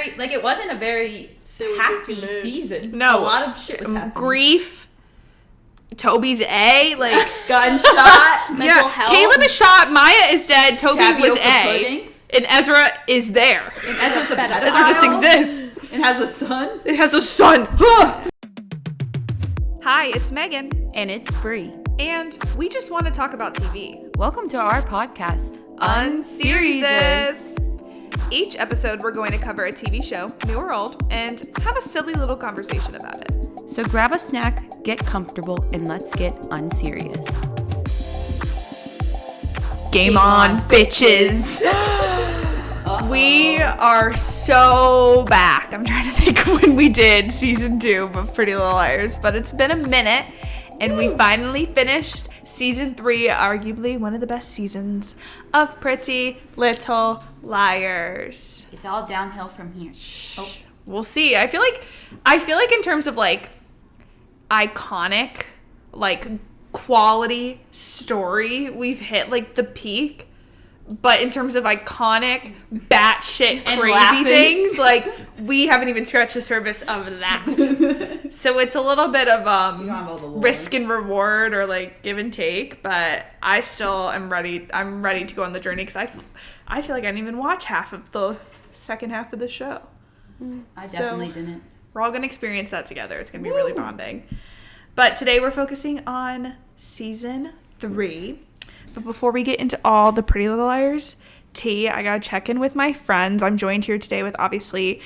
it wasn't a very happy season. No. A lot of shit was happening. Grief. Toby's A, like gunshot. Mental health. Caleb is shot, Maya is dead, Toby was A. Pudding. And Ezra is there. And Ezra's a pedophile. Ezra just exists. It has a son. It has a son. Hi, it's Megan. And it's Bree. And we just want to talk about TV. Welcome to our podcast, Unseriesous. Each episode, we're going to cover a TV show, new or old, and have a silly little conversation about it. So grab a snack, get comfortable, and let's get unserious. Game on, bitches. We are so back. I'm trying to think when we did season 2 of Pretty Little Liars, but it's been a minute, and we finally finished season 3, arguably one of the best seasons of Pretty Little Liars. It's all downhill from here. Oh. We'll see. I feel like in terms of like iconic, like quality story, we've hit like the peak. But in terms of iconic, batshit crazy things, like we haven't even scratched the surface of that. So it's a little bit of risk and reward, or like give and take. But I still am ready. I'm ready to go on the journey because I feel like I didn't even watch half of the second half of the show. I definitely didn't. We're all gonna experience that together. It's gonna be really bonding. But today we're focusing on season 3. But before we get into all the Pretty Little Liars tea, I gotta check in with my friends. I'm joined here today with obviously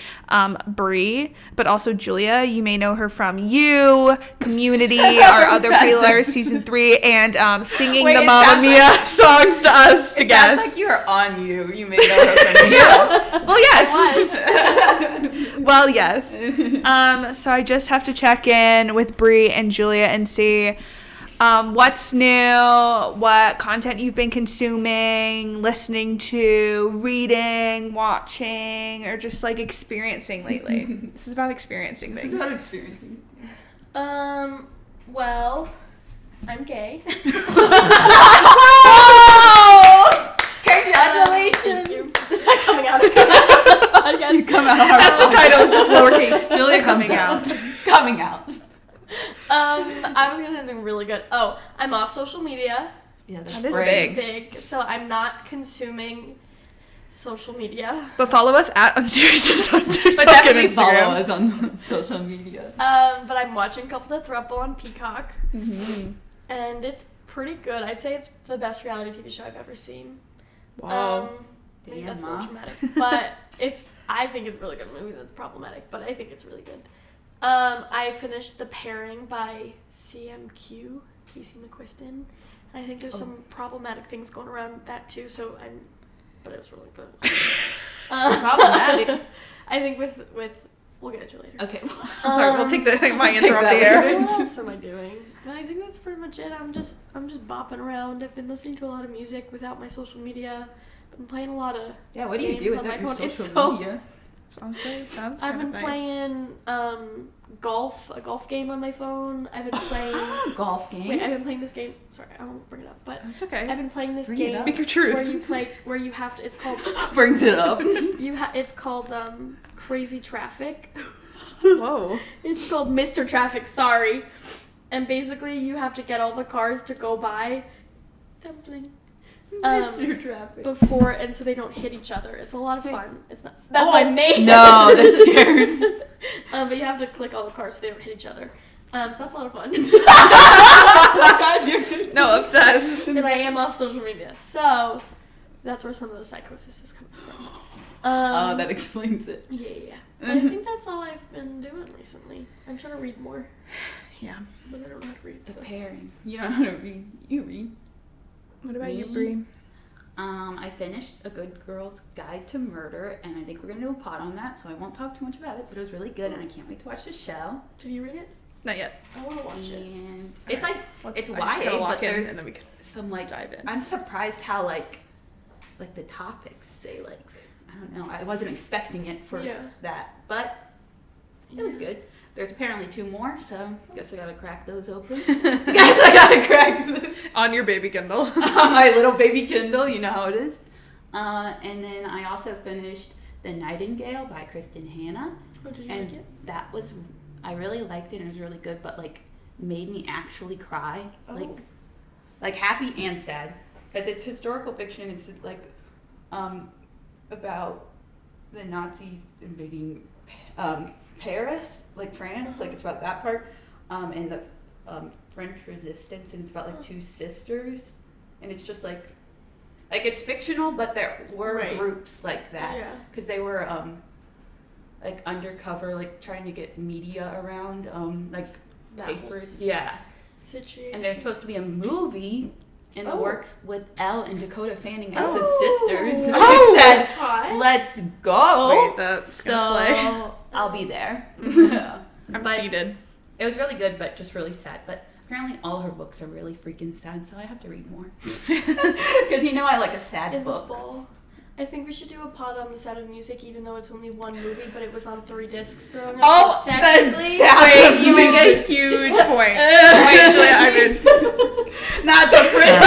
Bree, but also Julia. You may know her from You, Community, our other Pretty Little Liars season 3, and singing the Mamma Mia songs to us to guess. It sounds like you are on You. You may know her from You. Well, yes. Well, yes. So I just have to check in with Bree and Julia and see what's new, what content you've been consuming, listening to, reading, watching, or just like experiencing lately. This is about experiencing things. This is about experiencing. Well, I'm gay. Congratulations! Coming out of the podcast. Come out. That's the title, it's just lowercase. Julia coming out. Coming out. I was gonna say something really good. Oh, I'm off social media. Yeah, That is big. Big. So I'm not consuming social media. But follow us at unseriesous on TikTok But definitely and follow Instagram. us on social media. But I'm watching Couple to Throuple on Peacock. Mm-hmm. And it's pretty good. I'd say it's the best reality TV show I've ever seen. Wow. Maybe Damn, that's a Ma. little traumatic. But I think it's a really good movie. That's problematic, but I think it's really good. I finished The Pairing by CMQ, Casey McQuiston. And I think there's some problematic things going around that too, but it was really good. Problematic. I think with we'll get into it later. Okay. Sorry, we'll take my answer off the air. What else am I doing? And I think that's pretty much it. I'm just bopping around. I've been listening to a lot of music without my social media. Been playing a lot of Yeah, what do you do games on without my your phone. social media? Honestly, sounds I've kind of been nice. playing a golf game on my phone. I've been playing Golf game. Wait, I've been playing this game. Sorry, I won't bring it up, but That's okay. I've been playing this Bring it game up. Speak your truth. where you have to. It's called Brings it up. It's called Crazy Traffic. Whoa. It's called Mr. Traffic. Sorry, and basically you have to get all the cars to go by. Something. Mr. Traffic. Before, and so they don't hit each other. It's a lot of fun. It's not. That's my main. No, that's scared. But you have to click all the cars so they don't hit each other. So that's a lot of fun. God, you're No, obsessed. And I am off social media, so that's where some of the psychosis is coming from. Oh, that explains it. Yeah. But I think that's all I've been doing recently. I'm trying to read more, Yeah. but I don't know how to read. The So. pairing. You don't know how to read. You read. What about you, Me? Bree? I finished A Good Girl's Guide to Murder, and I think we're gonna do a pod on that, so I won't talk too much about it. But it was really good, and I can't wait to watch the show. Did you read it? Not yet. I want to watch it. And it's like it's I just gotta YA, lock but in, there's and then we can some like dive in. I'm surprised how like the topics say like I don't know. I wasn't expecting it for that, but it was good. There's apparently 2 more, so guess I gotta crack those open. Guess I gotta crack them. On your baby Kindle. On my little baby Kindle, you know how it is. And then I also finished The Nightingale by Kristen Hanna. Oh, did you And like it? that was, I really liked it and it was really good, but like made me actually cry. Oh. Like happy and sad. Because it's historical fiction. It's like about the Nazis invading Paris, like France. Like it's about that part. And the French resistance, and it's about like two sisters. And it's just like it's fictional, but there were groups like that. Yeah. Because they were like undercover, like trying to get media around, like That papers. was Yeah. Situation. And there's supposed to be a movie in the works with Elle and Dakota Fanning as the Oh. sisters. Oh, I that's said, hot. let's go. Wait, that's So gonna slay. I'll be there. I'm But seated. it was really good, but just really sad. But apparently all her books are really freaking sad, so I have to read more. Because I like a sad In book. the fall. I think we should do a pod on The Sound of Music, even though it's only one movie, but it was on 3 discs growing up. Oh, so technically, Wait, you make a huge point. Wait, Julia, I'm in. Not the prince.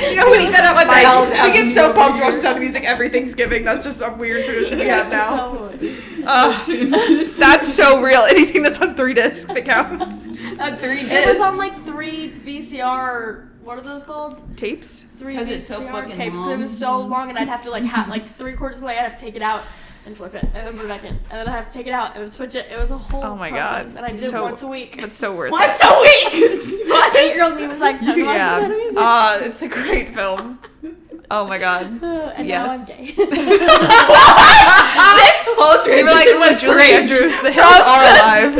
You know, we need that What the hell is up. We get so happening pumped to over watch here? Sound of Music every Thanksgiving. That's just a weird tradition we have now. So, That's so real. Anything that's on 3 discs, it counts. Not 3 it discs. was on like 3 VCR. What are those called? Tapes? 3 'Cause it's so VCR fucking tapes. 'Cause long. it was so long, and I'd have to like like 3/4 of the way, I'd have to take it out and flip it, and then put it back in, and then I have to take it out and then switch it. It was a whole Oh my process, God. and I did it So- once a week. That's so worth Once it. a week. My 8-year-old me was like, "Time to watch The Sound of Music." It's a great film. Oh my God. And yes. now I'm gay. This whole We were like, transition when was Julie crazy. Andrews, the hills are alive.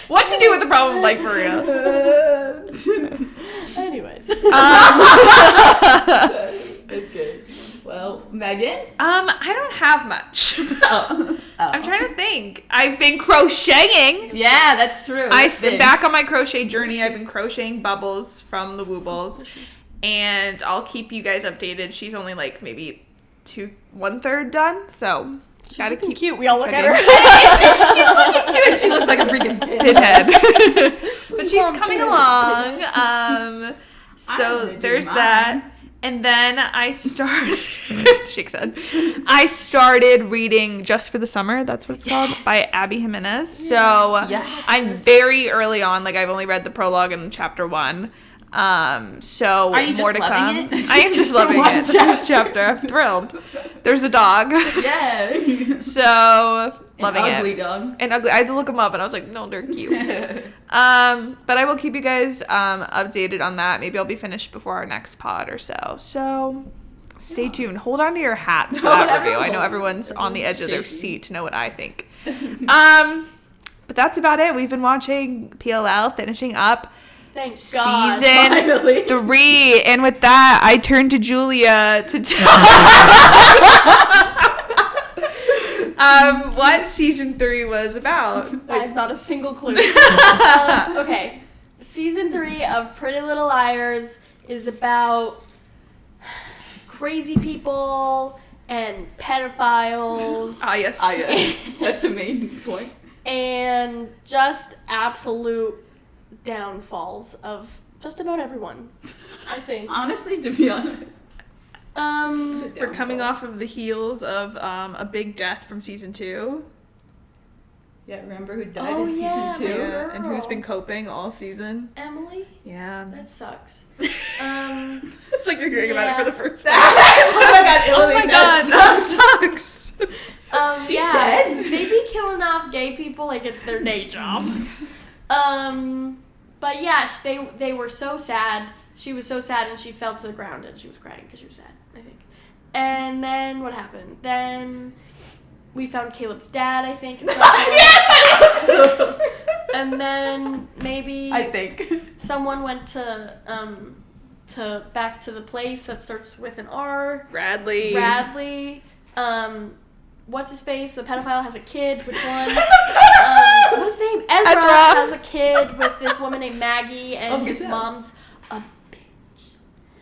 What to do with the problem of Mike Maria? Anyways. Okay. Well, Megan? I don't have much. Oh. I'm trying to think. I've been crocheting. Yeah, that's true. I'm That's big. back on my crochet journey. I've been crocheting bubbles from the Woobles, and I'll keep you guys updated. She's only like maybe 1/3 done, so gotta looking keep cute. We all look at checking. her. She's looking cute. She looks like a freaking pin. Pinhead. But she's Mom, coming Pinhead. along. I'm So gonna do there's mine. that. And then I started, Shake said, I started reading Just for the Summer, that's what it's called, by Abby Jimenez. So Yes. I'm very early on, like I've only read the prologue and chapter 1. So Are you more just to loving come. it? I am just loving One it. The first chapter, I'm thrilled. There's a dog. Yeah. So loving An it. ugly dog. And ugly. I had to look them up, and I was like, no, they're cute. But I will keep you guys updated on that. Maybe I'll be finished before our next pod or so. So stay tuned. Hold on to your hats for that review. I know everyone's on the edge of their seat to know what I think. But that's about it. We've been watching PLL, finishing up Thank God. season Finally. 3. And with that, I turn to Julia to tell what season 3 was about. I have not a single clue. Okay. Season 3 of Pretty Little Liars is about crazy people and pedophiles Ah, yes. That's the main point. and just absolute downfalls of just about everyone, I think. Honestly, to be honest. We're coming off of the heels of a big death from season 2. Yeah, remember who died Oh, in yeah, season 2? my Yeah, and who's girl. been coping all season. Emily? Yeah. That sucks. It's like you're hearing about it for the first time. Oh my god, Oh my god, that sucks. Yeah, dead? they be killing off gay people like it's their day job. But yeah, they were so sad. She was so sad, and she fell to the ground, and she was crying because she was sad, I think. And then what happened? Then we found Caleb's dad, I think. And then maybe I think. someone went to back to the place that starts with an R. Radley. What's his face? The pedophile has a kid. Which one? What's his name? Ezra has a kid with this woman named Maggie, and his yeah. mom's a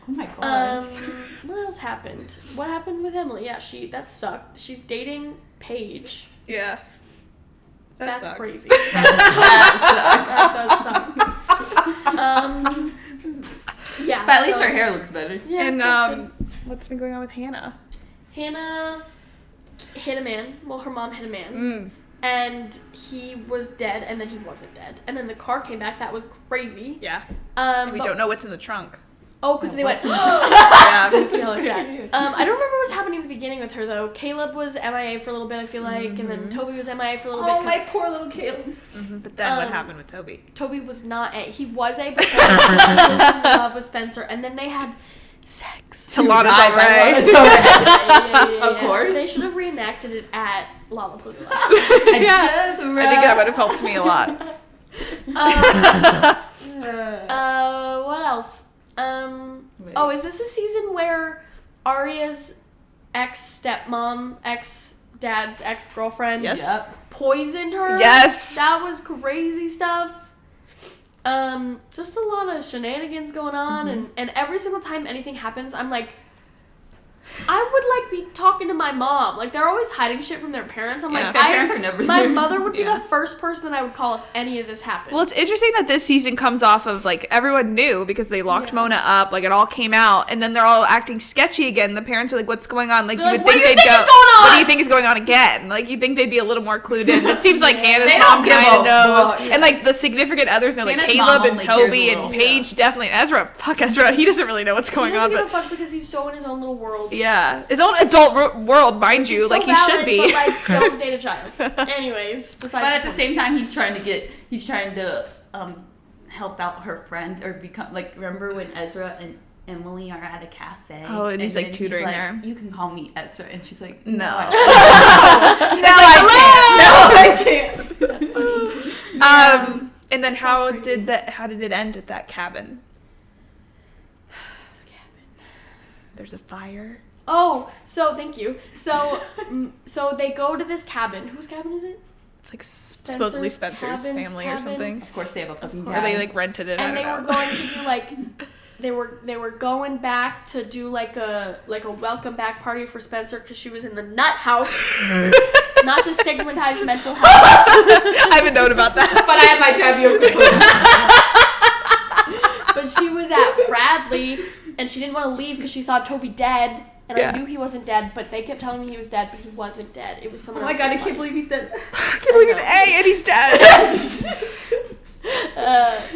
Oh my god. what else happened? What happened with Emily? Yeah, that sucked. She's dating Paige. Yeah. That That's sucks. crazy. That does suck. Yeah. But at least so- her hair looks better. Yeah, And that's good. what's been going on with Hannah? Hannah hit a man. Well, her mom hit a man. And he was dead, and then he wasn't dead. And then the car came back. That was crazy. Yeah. And we don't know what's in the trunk. Oh, because they went. Yeah. I don't remember what was happening at the beginning with her though. Caleb was MIA for a little bit, I feel like, and then Toby was MIA for a little bit. Oh, my poor little Caleb. But then what happened with Toby? Toby was not he was a, but he was in love with Spencer, and then they had sex. To Lana Del Rey. Yeah. Of course. They should have reenacted it at Lollapalooza. I think that would have helped me a lot. What else? Is this the season where Arya's ex-stepmom, ex-dad's ex-girlfriend poisoned her? Yes. That was crazy stuff. Just a lot of shenanigans going on, and every single time anything happens, I'm like, I would, be talking to my mom. They're always hiding shit from their parents. I'm like, their parents are never my there. mother would be the first person that I would call if any of this happened. Well, it's interesting that this season comes off of, everyone knew because they locked Mona up. It all came out, and then they're all acting sketchy again. The parents are like, what's going on? You would think they'd go, what do you think is going on again? You'd think they'd be a little more clued in. It seems like Hannah's mom kind of knows. Yeah. And, the significant others know, Hannah's Caleb and Toby and Paige definitely. And Ezra, fuck Ezra. He doesn't really know what's going on. He doesn't give a fuck because he's so in his own little world. Yeah. His own adult world, mind you, so he valid, should be. But don't date a child. Anyways, besides. But at the same time, he's trying to help out her friends or become remember when Ezra and Emily are at a cafe? Oh, and he's tutoring her. You can call me Ezra, and she's like, no. I can't. That's funny. And then how did it end at that cabin? The cabin. There's a fire. Oh, so thank you. So they go to this cabin. Whose cabin is it? It's supposedly Spencer's family or something. Of course, they have a fucking Or they rented it. And they were going to do they were going back to do a welcome back party for Spencer because she was in the nut house. Not to stigmatize mental health. I have a note about that. But I have my tapioca. But she was at Radley, and she didn't want to leave because she saw Toby dead. And I knew he wasn't dead, but they kept telling me he was dead, but he wasn't dead. It was someone else. Oh my god, I can't believe he's dead. I can't believe he's A and he's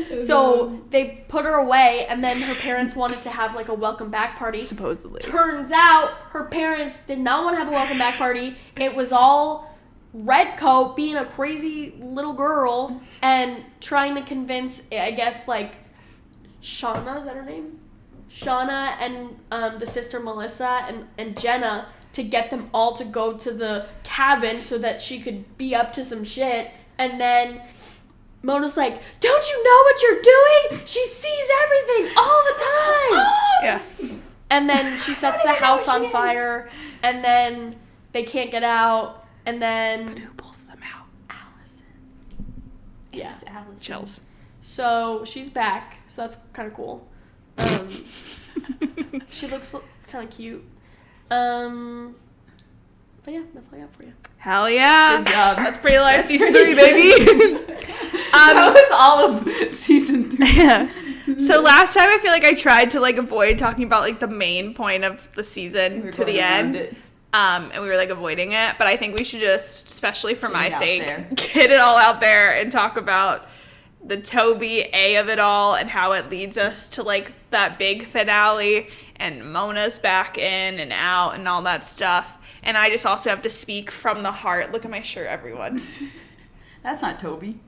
dead. So they put her away, and then her parents wanted to have a welcome back party. Supposedly. Turns out her parents did not want to have a welcome back party. It was all Redcoat being a crazy little girl and trying to convince, I guess, Shauna, is that her name? Shauna and the sister Melissa and Jenna to get them all to go to the cabin so that she could be up to some shit. And then Mona's like, don't you know what you're doing? She sees everything all the time. Yeah. And then she sets the house on fire, and then they can't get out, and then... But who pulls them out? Allison. Yeah. Allison. Chills. So she's back, so that's kind of cool. She looks kind of cute. But yeah, that's all I got for you. Hell yeah. Good job. That's Pretty Liars season 3, baby. That was all of season 3. Yeah. So last time I feel like I tried to avoid talking about the main point of the season to the end. And we were avoiding it, but I think we should just, especially for my sake, get it all out there and talk about the Toby A of it all and how it leads us to that big finale and Mona's back in and out and all that stuff. And I just also have to speak from the heart. Look at my shirt, everyone. That's not Toby.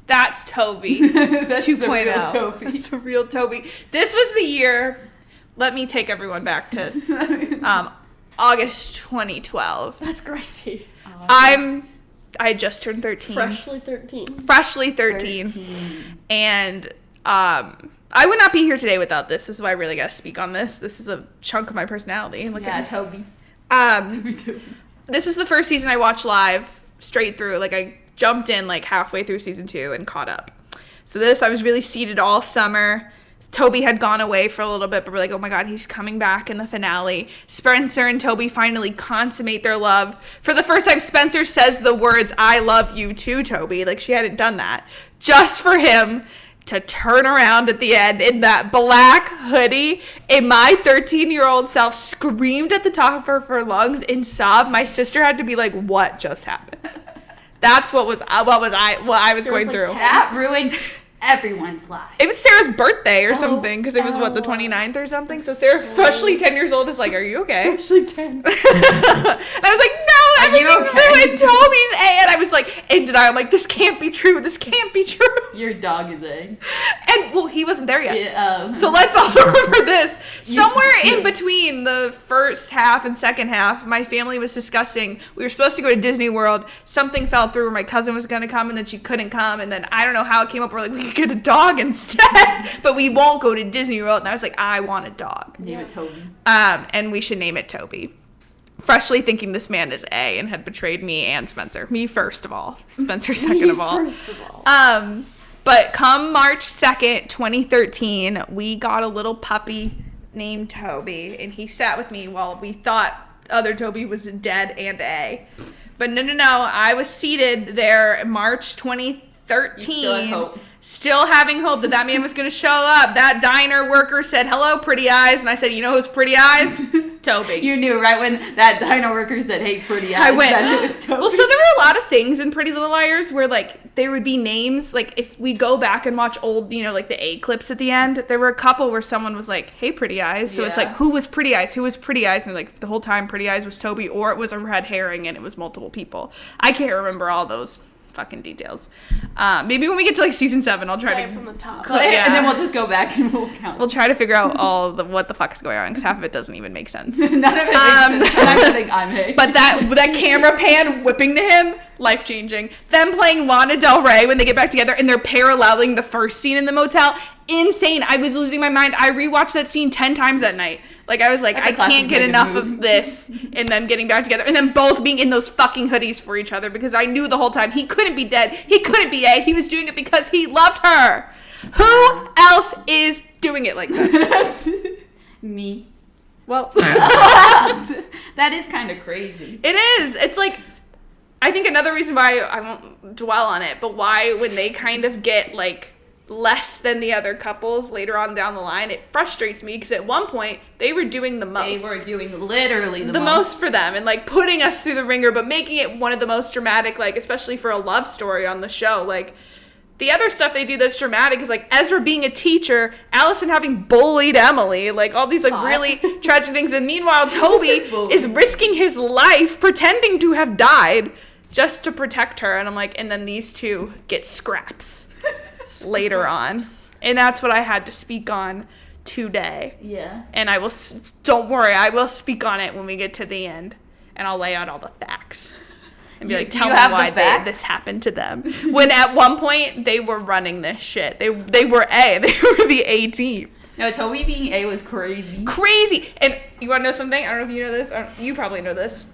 That's Toby. That's 2.0. The real Toby. That's the real Toby. This was the year. Let me take everyone back to August 2012. That's crazy. I had just turned 13. Freshly 13. And I would not be here today without this. This is why I really got to speak on this. This is a chunk of my personality. Look at me. Toby. This was the first season I watched live straight through. I jumped in halfway through season 2 and caught up. So I was really seated all summer. Toby had gone away for a little bit, but we're like, oh my god, he's coming back in the finale. Spencer and Toby finally consummate their love. For the first time, Spencer says the words, I love you too, Toby. She hadn't done that. Just for him to turn around at the end in that black hoodie, and my 13-year-old self screamed at the top of her lungs and sobbed. My sister had to be like, what just happened? That's what I was going through. That ruined everyone's life. It was Sarah's birthday or something, because it was, the 29th or something? So Sarah, freshly 10 years old, is like, are you okay? Freshly 10. And I was like, no, everything's ruined. Toby's A. And I was like, in denial. I'm like, this can't be true. This can't be true. Your dog is A. And, well, he wasn't there yet. Yeah, so let's also remember this. Somewhere in between the first half and second half, my family was discussing, we were supposed to go to Disney World. Something fell through where my cousin was going to come, and then she couldn't come. And then I don't know how it came up. We're like, we could get a dog instead, but we won't go to Disney World. And I was like, I want a dog. Name it Toby. And we should name it Toby. Freshly thinking this man is A and had betrayed me and Spencer. Me first of all. Spencer second of all. First of all. But come March 2nd, 2013, we got a little puppy named Toby, and he sat with me while we thought other Toby was dead and A. But no, I was seated there March 2013. You still had hope. Still having hope that man was going to show up. That diner worker said, hello, pretty eyes. And I said, you know who's pretty eyes? Toby. You knew right when that diner worker said, hey, pretty eyes, I went, that it was Toby. Well, so there were a lot of things in Pretty Little Liars where, like, there would be names. Like, if we go back and watch old, like, the A clips at the end, there were a couple where someone was like, hey, pretty eyes. So it's like, who was pretty eyes? Who was pretty eyes? And, like, the whole time pretty eyes was Toby, or it was a red herring and it was multiple people. I can't remember all those fucking details. Maybe when we get to like season 7, I'll try to from the top. Yeah. And then we'll just go back and we'll count. We'll try to figure out what the fuck is going on, because half of it doesn't even make sense. None of it makes sense. I think I'm A. But that camera pan whipping to him, life changing. Them playing Lana Del Rey when they get back together and they're paralleling the first scene in the motel. Insane. I was losing my mind. I rewatched that scene 10 times that night. Like, I was like, I can't get enough of this, and them getting back together, and then both being in those fucking hoodies for each other, because I knew the whole time he couldn't be dead, he couldn't be A, he was doing it because he loved her. Who else is doing it like that? Me. Well, that is kind of crazy. it is. It's like, I think another reason why, I won't dwell on it, but why when they kind of get, like, less than the other couples later on down the line, it frustrates me, because at one point they were doing the most. They were doing literally the most for them, and like putting us through the ringer, but making it one of the most dramatic, like, especially for a love story on the show. Like, the other stuff they do that's dramatic is like Ezra being a teacher, Allison having bullied Emily, like all these like really tragic things, and meanwhile Toby is risking his life pretending to have died just to protect her. And I'm like, and then these two get scraps later on, and that's what I had to speak on today. Yeah. And I will, don't worry, I will speak on it when we get to the end, and I'll lay out all the facts and be like, tell me why this happened to them. When at one point they were running this shit. They were A. They were the A team. No, Toby being A was crazy. Crazy. And you want to know something? I don't know if you know this, or you probably know this.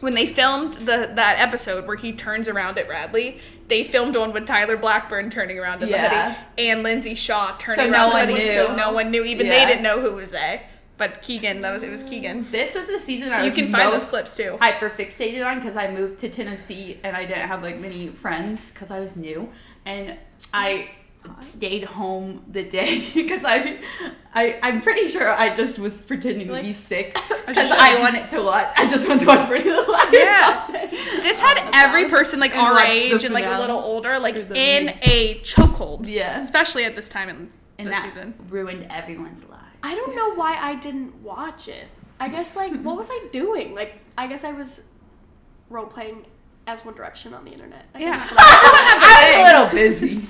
When they filmed that episode where he turns around at Radley, they filmed one with Tyler Blackburn turning around in the hoodie and Lindsay Shaw turning around in the hoodie. So no one knew. Even they didn't know who was A. But Keegan, it was Keegan. This was the season I was You can find those clips too. Hyper fixated on, because I moved to Tennessee and I didn't have like many friends because I was new, and I stayed home the day because I'm pretty sure I just was pretending to be sick because I wanted to watch. I just wanted to watch Pretty Little Liars. Yeah, this had every person like our age and like a little older, like in a chokehold. Yeah, especially at this time in this that season. Ruined everyone's life. I don't know why I didn't watch it. I guess like what was I doing? Like I guess I was role playing as One Direction on the internet. Yeah, I was a little busy.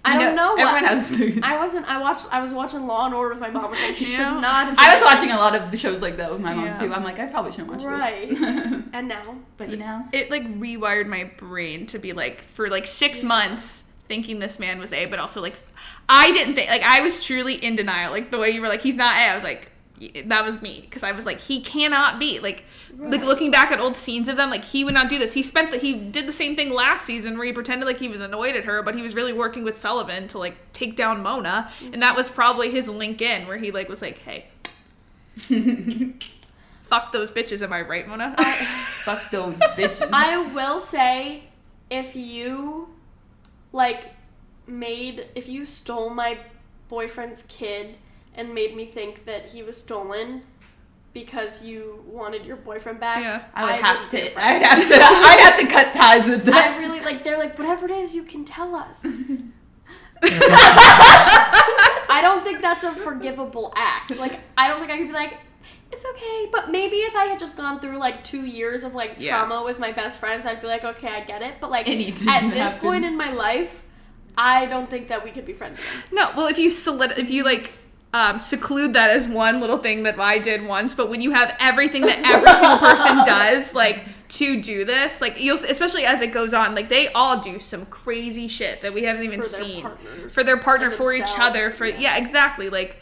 I don't know. Everyone has to. I was watching Law and Order with my mom, which I should not have. I was watching a lot of shows like that with my mom too. I'm like, I probably shouldn't watch this. Right. And now. But you know. It like rewired my brain to be like, for like 6 months thinking this man was A, but also like, I didn't think, like I was truly in denial. Like the way you were like, he's not A, I was like, that was me, because I was like, he cannot be like looking back at old scenes of them, like he would not do this. He did the same thing last season where he pretended like he was annoyed at her, but he was really working with Sullivan to like take down Mona, and that was probably his link in where he like was like, hey, fuck those bitches, am I right, Mona? Fuck those bitches. I will say, if you like if you stole my boyfriend's kid and made me think that he was stolen because you wanted your boyfriend back, Yeah. I'd have to cut ties with that. I really, like, they're like, whatever it is, you can tell us. I don't think that's a forgivable act. Like, I don't think I could be like, it's okay. But maybe if I had just gone through, like, 2 years of, like, trauma with my best friends, I'd be like, okay, I get it. But, like, at this point in my life, I don't think that we could be friends again. No, well, if you seclude that as one little thing that I did once, but when you have everything that every single person does, like, to do this, like, you'll, especially as it goes on, like, they all do some crazy shit that we haven't even seen for their partner, for each other, yeah, exactly. Like,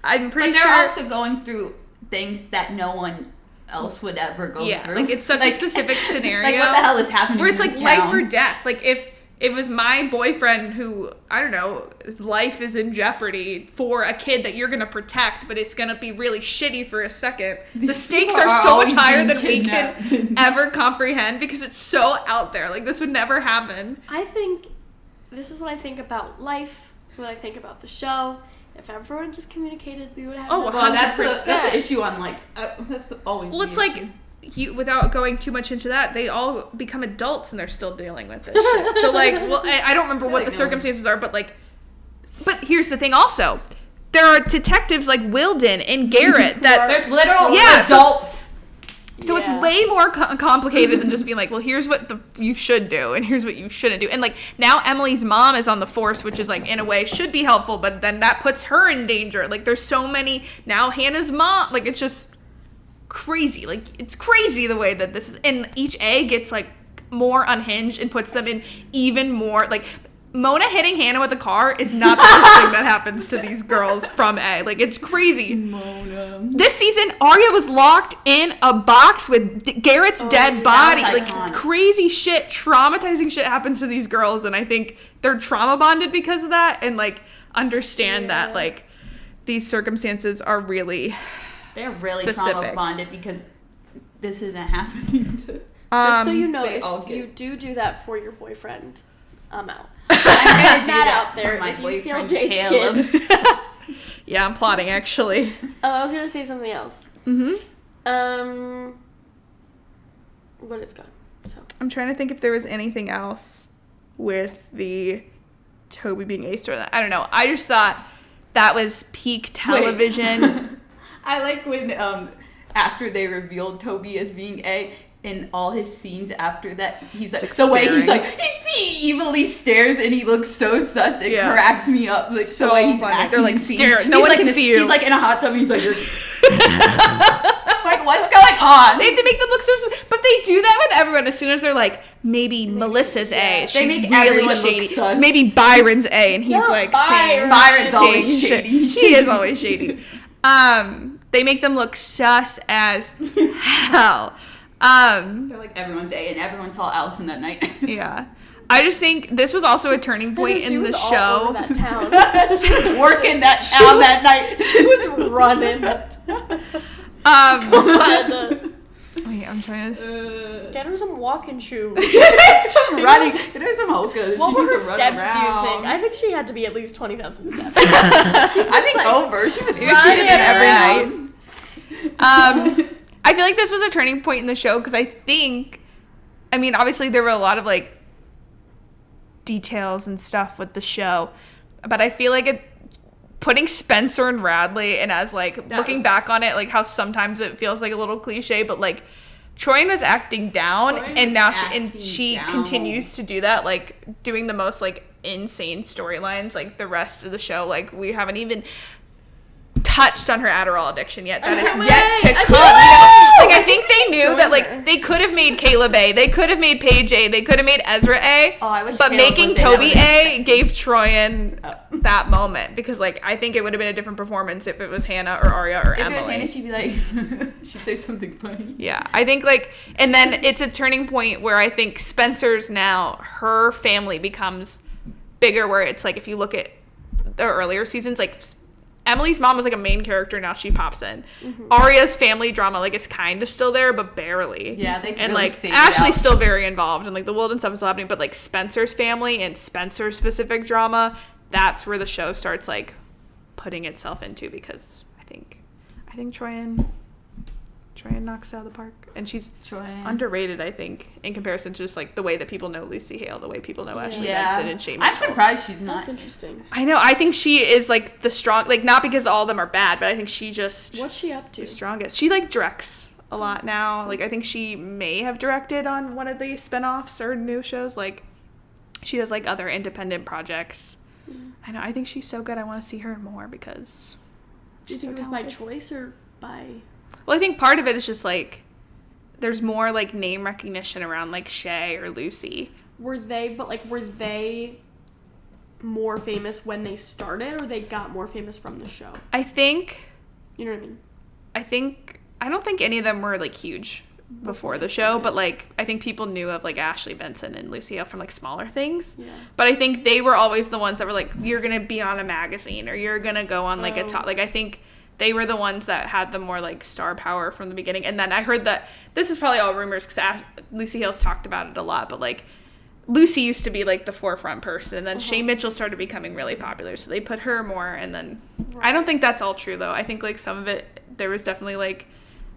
I'm pretty sure they're also going through things that no one else would ever go through. Like, it's such a specific scenario. Like, what the hell is happening? Where it's in like this life town? or death. Like, if it was my boyfriend who, I don't know, his life is in jeopardy for a kid that you're going to protect, but it's going to be really shitty for a second. The stakes are so much higher than we can ever comprehend because it's so out there. Like, this would never happen. I think this is what I think about life, what I think about the show. If everyone just communicated, we would have. Oh, well, that's the issue on, like, that's always. Well, it's like, without going too much into that, they all become adults and they're still dealing with this shit. So, like, well, I don't remember what the circumstances are, but, like, but here's the thing also. There are detectives like Wilden and Garrett that... There's literal adults. So it's way more complicated than just being like, well, here's what you should do and here's what you shouldn't do. And, like, now Emily's mom is on the force, which is, like, in a way should be helpful, but then that puts her in danger. Like, there's so many... Now Hannah's mom... Like, it's just crazy. Like, it's crazy the way that this is... And each A gets, like, more unhinged and puts them in even more... Like, Mona hitting Hannah with a car is not the first thing that happens to these girls from A. Like, it's crazy. Mona. This season, Arya was locked in a box with Garrett's dead body. Like, crazy shit, traumatizing shit happens to these girls, and I think they're trauma bonded because of that, and, like, understand that, like, these circumstances are really They're really specific. trauma bonded because this isn't happening to... Just so you know, if you do that for your boyfriend, I'm out. I'm gonna do that that out there. for my If you steal boyfriend, Jade's Caleb. kid. Yeah, I'm plotting, actually. Oh, I was gonna say something else. Mm-hmm. But it's gone. So I'm trying to think if there was anything else with the Toby being aced or that. I don't know. I just thought that was peak television. I like when after they revealed Toby as being A, in all his scenes after that, he's like the way he's like he evilly stares and he looks so sus. It cracks me up. Like so the way he's funny. acting. They're like stare. No one like can see you. He's like in a hot tub. And he's like this. Like what's going on? They have to make them look so. But they do that with everyone. As soon as they're like maybe Melissa's A, she's make really shady. Maybe Byron's A, and he's like saying Byron's always shady. She is always shady. They make them look sus as hell. They're like everyone's A and everyone saw Allison that night. Yeah. I just think this was also a turning point in the show. All over that town. She was working that town that night. She was running. Wait, I'm trying to... Get her some walking shoes. Running. Get her some hokas. What were her steps, do you think? I think she had to be at least 20,000 steps. I think over. She was running it every night. I feel like this was a turning point in the show because I mean, obviously there were a lot of, like, details and stuff with the show, but I feel like putting Spencer and Radley, and as, like, looking back on it, like, how sometimes it feels like a little cliche, but, like, Troy was acting down, and now she continues to do that, like, doing the most, like, insane storylines, like, the rest of the show, like, we haven't even touched on her Adderall addiction yet. That is yet to come. Like, I think they knew that, like, they could have made Caleb A, they could have made Paige A, they could have made Ezra A, but making Toby A gave Troyan that moment because, like, I think it would have been a different performance if it was Hannah or Arya or Emily. If it was Hannah, she'd be like, she'd say something funny. Yeah, I think, like, and then it's a turning point where I think Spencer's now, her family becomes bigger, where it's like, if you look at the earlier seasons, like, Emily's mom was like a main character. Now she pops in. Aria's family drama like is kind of still there, but barely. Yeah, they and really like figured Ashley's out. still very involved, and like the Wilden stuff is still happening. But like Spencer's family and Spencer's specific drama, that's where the show starts like putting itself into, because I think Troyan knocks it out of the park, and she's underrated, I think, in comparison to just like the way that people know Lucy Hale, the way people know Ashley Benson and Shane I'm Mitchell. surprised she's not. That's interesting. I know. I think she is like the strong, like not because all of them are bad, but I think she just What's she up to? the strongest. She like directs a lot now. Like I think she may have directed on one of the spinoffs or new shows. Like she does like other independent projects. I know. I think she's so good. I want to see her in more because. Do you think it was by choice or by? Well, I think part of it is just like there's more like name recognition around like Shay or Lucy. Were they more famous when they started, or they got more famous from the show? I think. You know what I mean? I don't think any of them were like huge before the show, but like I think people knew of like Ashley Benson and Lucy Hale from like smaller things. Yeah. But I think they were always the ones that were like, you're gonna be on a magazine or you're gonna go on like a top. Like I think they were the ones that had the more like star power from the beginning. And then I heard that this is probably all rumors because Lucy Hale's talked about it a lot, but like Lucy used to be like the forefront person, and then Shane Mitchell started becoming really popular, so they put her more. And then I don't think that's all true though. I think like some of it there was definitely like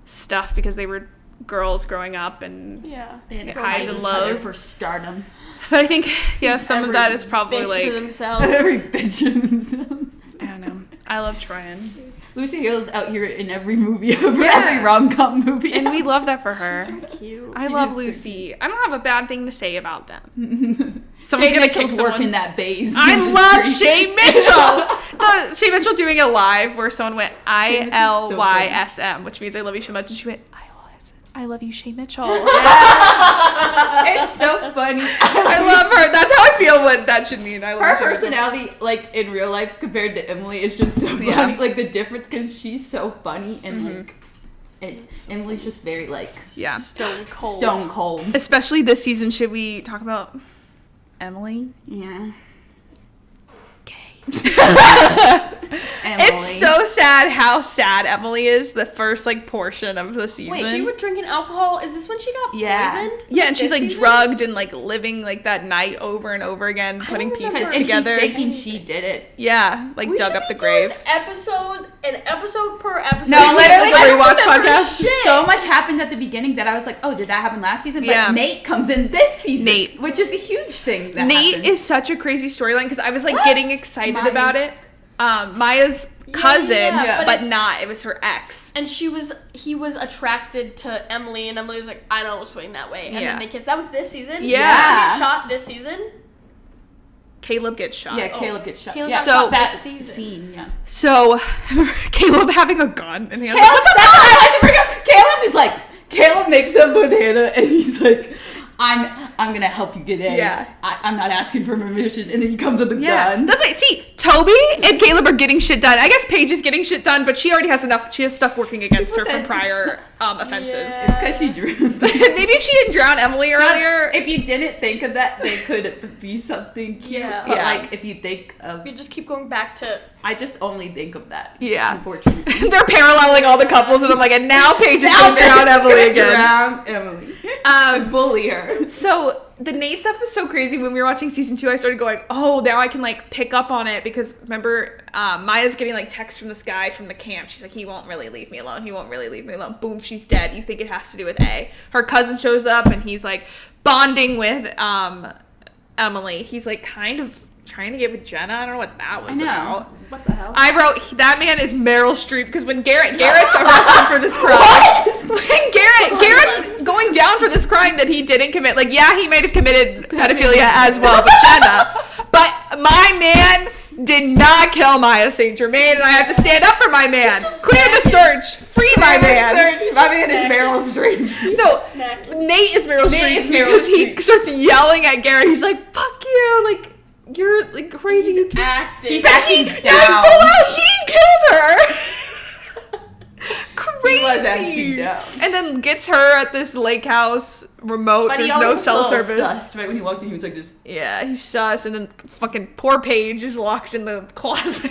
stuff because they were girls growing up and They had to highs fight and each other lows for stardom. But I think some of that is probably Bitch like for themselves. Every bitch in themselves. I don't know. I love Troyan. Lucy Hale's out here in every movie ever, every rom-com movie. And we love that for her. So cute. I love Lucy. I don't have a bad thing to say about them. Someone's gonna kick working someone. that base. I love Shay Mitchell. Shay Mitchell doing a live where someone went ILYSM, which means I love you so much, and she went I love you, Shay Mitchell. It's so funny. I love her. That's how I feel what that should mean. I love Her Shay Mitchell. personality, like in real life, compared to Emily, is just so funny. Yeah. Like the difference, because she's so funny and like, and Emily's just very like Stone cold. stone cold. Especially this season, should we talk about Emily? Yeah. It's so sad how sad Emily is the first like portion of the season. Wait, she was drinking alcohol. Is this when she got poisoned? Yeah, and she's This like season? drugged and like living like that night over and over again, putting don't pieces remember. And together. she's thinking she did it. Yeah, like We dug should up be the grave. doing an episode per episode. No, literally, Like a I don't rewatch remember podcast. shit. So much happened at the beginning that I was like, oh, did that happen last season? But Yeah. Nate comes in this season. Nate. Which is a huge thing that Nate happened. is such a crazy storyline because I was like What? getting excited Maya's- about it. Maya's cousin, yeah, but but not. It was her ex. And he was attracted to Emily, and Emily was like, I don't swing that way. And Yeah. then they kissed. That was this season? Yeah. Did she get shot this season? Caleb gets shot. Yeah, Caleb gets shot. Caleb yeah. got So- shot that this season. scene, yeah. So Caleb having a gun and he has Caleb, that's what I like to bring up. Caleb is like, Caleb makes up with Hannah, and he's like, I'm gonna help you get in. Yeah. I'm not asking for permission, and then he comes with a Yeah, gun. that's right. See, Toby and Caleb are getting shit done. I guess Paige is getting shit done, but she already has enough. She has stuff working against her from prior offenses. Yeah. It's because she drew. Maybe if she didn't drown Emily earlier. If you didn't think of that, they could be something cute. Yeah. But Yeah. like, if you think of, You just keep going back to. I just only think of that. Yeah. Unfortunately. They're paralleling all the couples, and I'm like, and now Paige is Now going to drown Paige is Emily gonna again. Drown Emily. And bully her. So the Nate stuff was so crazy. When we were watching season 2, I started going, oh, now I can like pick up on it because remember, Maya's getting like texts from this guy from the camp. She's like, he won't really leave me alone. He won't really leave me alone. Boom, she's dead. You think it has to do with A. Her cousin shows up and he's like bonding with Emily. He's like kind of trying to get with Jenna. I don't know what that was about. What the hell? I wrote, that man is Meryl Streep because when Garrett's arrested for this crime, when Garrett's going down for this crime that he didn't commit, like, yeah, he might have committed pedophilia as well, but Jenna, but my man did not kill Maya St. Germain, and I have to stand up for my man. Clear the search. Free my man. My man is Meryl Streep. No, Snacking. Nate is Meryl Nate Streep is Meryl because he Streep. starts yelling at Garrett. He's like, fuck you, like, you're like crazy. He's acting. He's But acting he, down. full out, he killed her. Crazy. He was acting down. And then gets her at this lake house remote. But There's he no always cell was a little service. sus, right when he walked in, he was like this. Yeah, he's sus. And then fucking poor Paige is locked in the closet.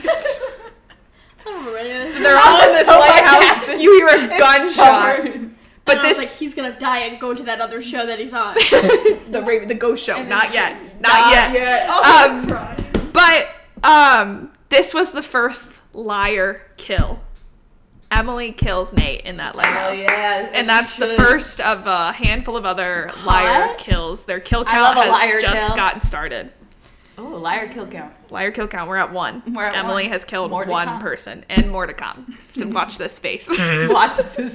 don't remember any of this. They're all in this lighthouse. You hear a gunshot. But this, like, he's gonna die and go to that other show that he's on. the ghost show. Not yet. Not yet. Oh, but this was the first liar kill. Emily kills Nate in that lighthouse. Oh yeah, and that's the first of a handful of other liar kills. Their kill count has just gotten started. Oh, liar kill count. Liar kill count. We're at 1. Emily has killed one person, and more to come. So watch this space. Watch this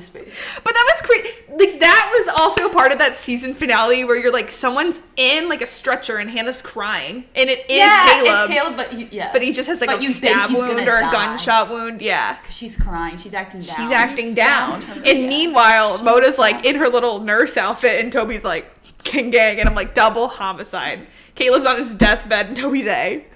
space. But that was crazy. Like, that was also a part of that season finale where you're like, someone's in like a stretcher and Hannah's crying, and it is Caleb. It's Caleb, but he just has like a stab wound or a gunshot wound. Yeah. She's crying. She's acting down. She's acting down. And meanwhile, Moda's like in her little nurse outfit, and Toby's like, gang, and I'm like, double homicide. Caleb's on his deathbed and Toby's A.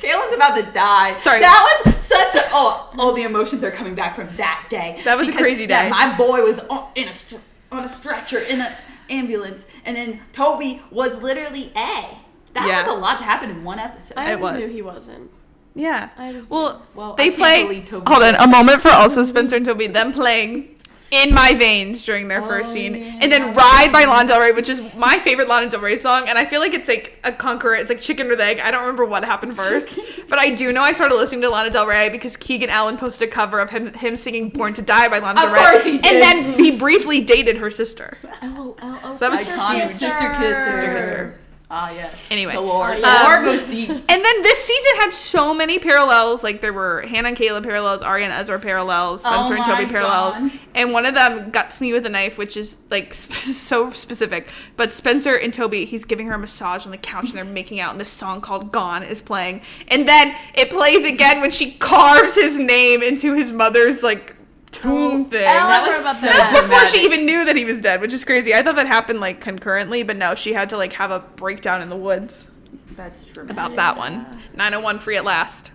Caleb's about to die. Sorry. That was such a... all the emotions are coming back from that day. That was a crazy day. Yeah, my boy was on a stretcher in an ambulance, and then Toby was literally A. That was a lot to happen in one episode. I always knew he wasn't. Yeah. Well, they play... Hold on, a moment for also Spencer and Toby, them playing In My Veins during their first scene. Yeah. And then Ride by Lana Del Rey, which is my favorite Lana Del Rey song. And I feel like it's like a concurrent. It's like chicken or egg. I don't remember what happened first. But I do know I started listening to Lana Del Rey because Keegan Allen posted a cover of him singing Born to Die by Lana Del Rey. Of course he did. And then he briefly dated her sister. Oh, so that was iconic. Sister kisser. Ah, yes. Anyway. The lore. The lore goes deep. And then this season had so many parallels. Like, there were Hannah and Caleb parallels, Arya and Ezra parallels, Spencer and Toby parallels. God. And one of them guts me with a knife, which is, like, so specific. But Spencer and Toby, he's giving her a massage on the couch, and they're making out, and this song called Gone is playing. And then it plays again when she carves his name into his mother's, like, tomb thing. That's before she even knew that he was dead, which is crazy. I thought that happened like concurrently, but no, she had to like have a breakdown in the woods. That's true. About that one. 901 free at last.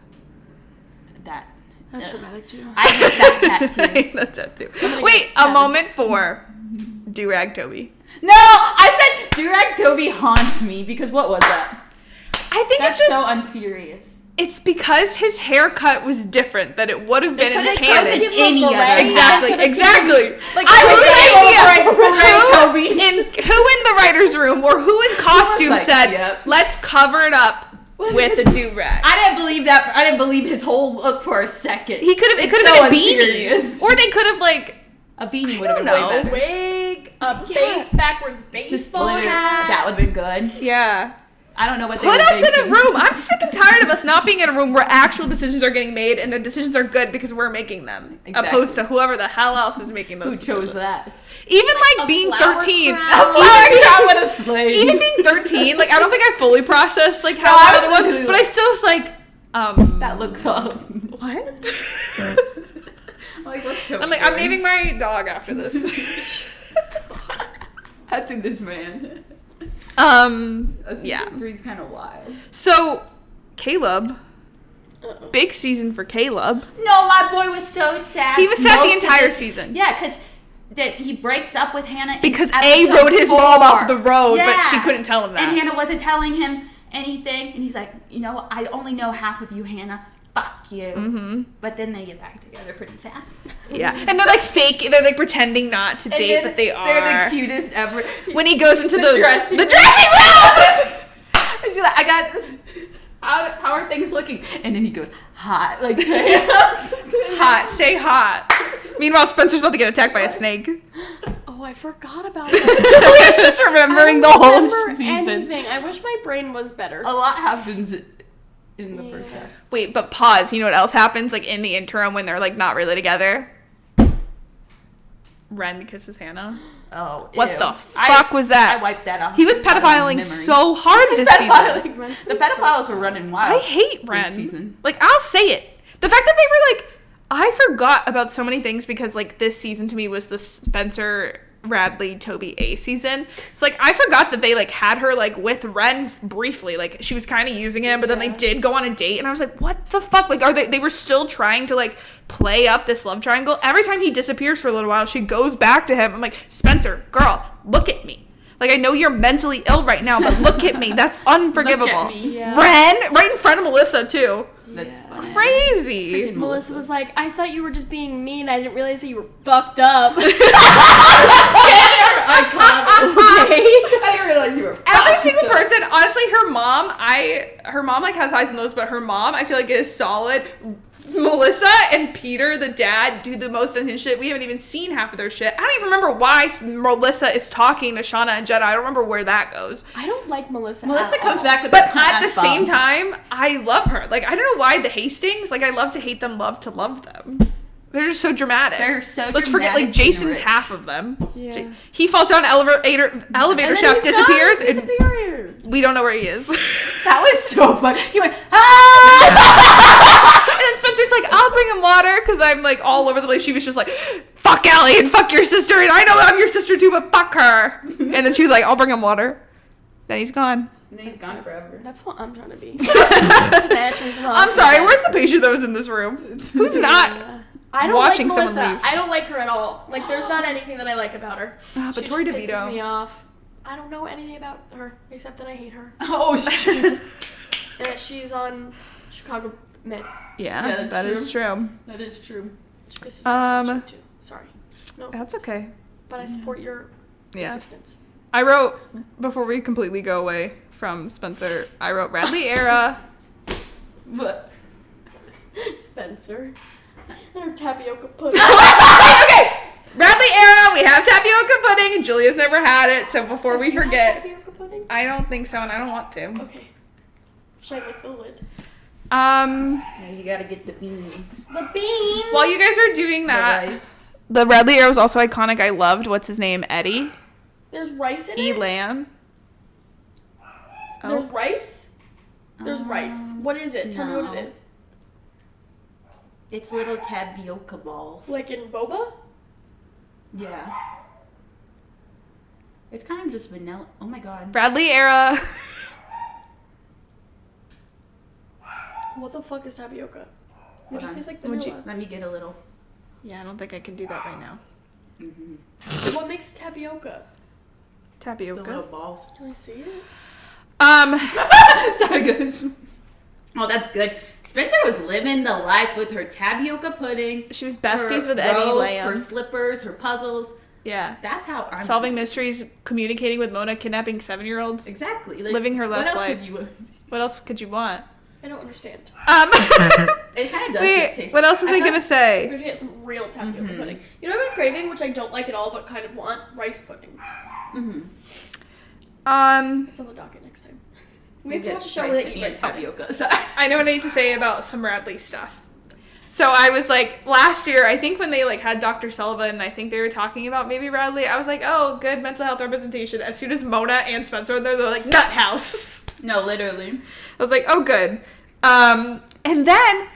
That's dramatic too. I hate that too. I hate that too. Wait, a moment for Do-Rag Toby. No, I said Do-Rag Toby haunts me because what was that? I think that's it's just so unserious. It's because his haircut was different that it would have been in canon. Any other. Exactly. Like, Toby. Who in the writer's room or who in costume said, let's cover it up with a do-rag? I didn't believe that. I didn't believe his whole look for a second. It could have been a beanie. Or they could have, like... A beanie would have been way better. A wig, a face backwards baseball hat. That would have been good. Yeah. I don't know what they Put us in a room. I'm sick and tired of us not being in a room where actual decisions are getting made and the decisions are good because we're making them. Exactly. Opposed to whoever the hell else is making those decisions. Who chose that? Even like being 13. A flower crown with a slave. Even being 13, like I don't think I fully processed like how bad it was, but I still was like, that looks up. What? Like, what's Toby I'm like, doing? I'm naming my dog after this. After this man. Yeah. 3's kind of wild. So, Caleb. Big season for Caleb. No, my boy was so sad. He was sad the entire season. Yeah, because that he breaks up with Hannah. Because A rode his mom off the road, but she couldn't tell him that. And Hannah wasn't telling him anything. And he's like, you know, I only know half of you, Hannah. Fuck you. Mm-hmm. But then they get back together pretty fast. Yeah. And they're like fake. They're like pretending not to date, but they are. They're the cutest ever. When he goes into the dressing room. And she's like, I got this. How are things looking? And then he goes, hot. Like, hot. Say hot. Meanwhile, Spencer's about to get attacked by a snake. Oh, I forgot about that. I was just remembering the whole season. Anything. I wish my brain was better. A lot happens in the first half. Wait, but pause. You know what else happens? Like in the interim when they're like not really together? Ren kisses Hannah. Oh, what the fuck was that? I wiped that off. He was pedophiling so hard this season. The pedophiles were running wild. I hate Ren. This season. Like, I'll say it. The fact that they were like, I forgot about so many things because like this season to me was the Spencer, Radley, Toby A season. So like I forgot that they like had her like with Ren briefly. Like she was kind of using him, but then they did go on a date and I was like, what the fuck? Like they were still trying to like play up this love triangle. Every time he disappears for a little while, she goes back to him. I'm like, Spencer, girl, look at me. Like I know you're mentally ill right now, but look at me. That's unforgivable. Look at me. Yeah. Ren, right in front of Melissa too. That's funny. Crazy. Freaking Melissa was like, I thought you were just being mean. I didn't realize that you were fucked up. I didn't realize you were. Every single person, honestly, her mom like has highs and lows, but her mom, I feel like is solid. Melissa and Peter, the dad, do the most unhinged shit. We haven't even seen half of their shit. I don't even remember why Melissa is talking to Shauna and Jenna. I don't remember where that goes. I don't like Melissa. Melissa comes back with But at the same time, I love her. Like, I don't know why the Hastings, like, I love to hate them, love to love them. They're just so dramatic. They're so Let's forget, like, dramatic and Jason's rich. half of them. Yeah. He falls down elevator And then shaft, he's disappears, gone, and disappeared. we don't know where he is. That was so funny. He went, ah! And then Spencer's like, I'll bring him water, because I'm, like, all over the place. She was just like, fuck Allie and fuck your sister, and I know I'm your sister too, but fuck her. And then she was like, I'll bring him water. Then he's gone. And then he's gone forever. That's what I'm trying to be. I'm I'm sorry, where's the patient that was in this room? Who's not? I don't watching like someone Melissa. leave? I don't like her at all. Like, there's not anything that I like about her. But She Tori just pisses DeVito. me off. I don't know anything about her except that I hate her. Oh, shit. And that she's on Chicago Med. Yeah, that is true. That is true. She pisses me off too. Sorry. No. That's okay. But I support your Yeah. existence. I wrote, before we completely go away from Spencer, I wrote Radley era. But Spencer. And her tapioca pudding. Okay, Radley era, we have tapioca pudding, and Julia's never had it, so before we You have forget. tapioca pudding? I don't think so, and I don't want to. Okay. Should I lick the lid? yeah, you gotta get the beans. The beans! While you guys are doing that, Right. the Radley era was also iconic. I loved, what's his name, Eddie? There's rice in it? Elan. There's rice? There's rice. What is it? Tell me what no. it is. It's little tapioca balls. Like in boba? Yeah. It's kind of just vanilla. Oh my god. Radley era. What the fuck is tapioca? It Hold just on. tastes like Would vanilla. Let me get a little. Yeah, I don't think I can do that right now. Mm-hmm. What makes tapioca? The little Tapioca. balls. Can I see it? Sorry, guys. Oh, that's good. Spencer was living the life with her tapioca pudding. She was besties her with Eddie robe, Lamb. her slippers, her puzzles. Yeah. That's how I'm Solving mysteries, communicating with Mona, kidnapping 7-year-olds. Exactly. Like, Living her what best else life. would you? What else could you want? I don't understand. It kind of does. Wait, just taste what else was I thought- gonna We say? have to get some real tapioca pudding. You know what I've been craving, which I don't like at all, but kind of want? Rice pudding. It's on the docket next time. We have to watch a show where they eat rice pudding. tapioca. So, I know what I need to say about some Radley stuff. So I was like, last year, I think when they like had Dr. Sullivan, and I think they were talking about maybe Radley, I was like, oh, good mental health representation. As soon as Mona and Spencer were there, they're like, nut house. no, literally. I was like, oh, good. And then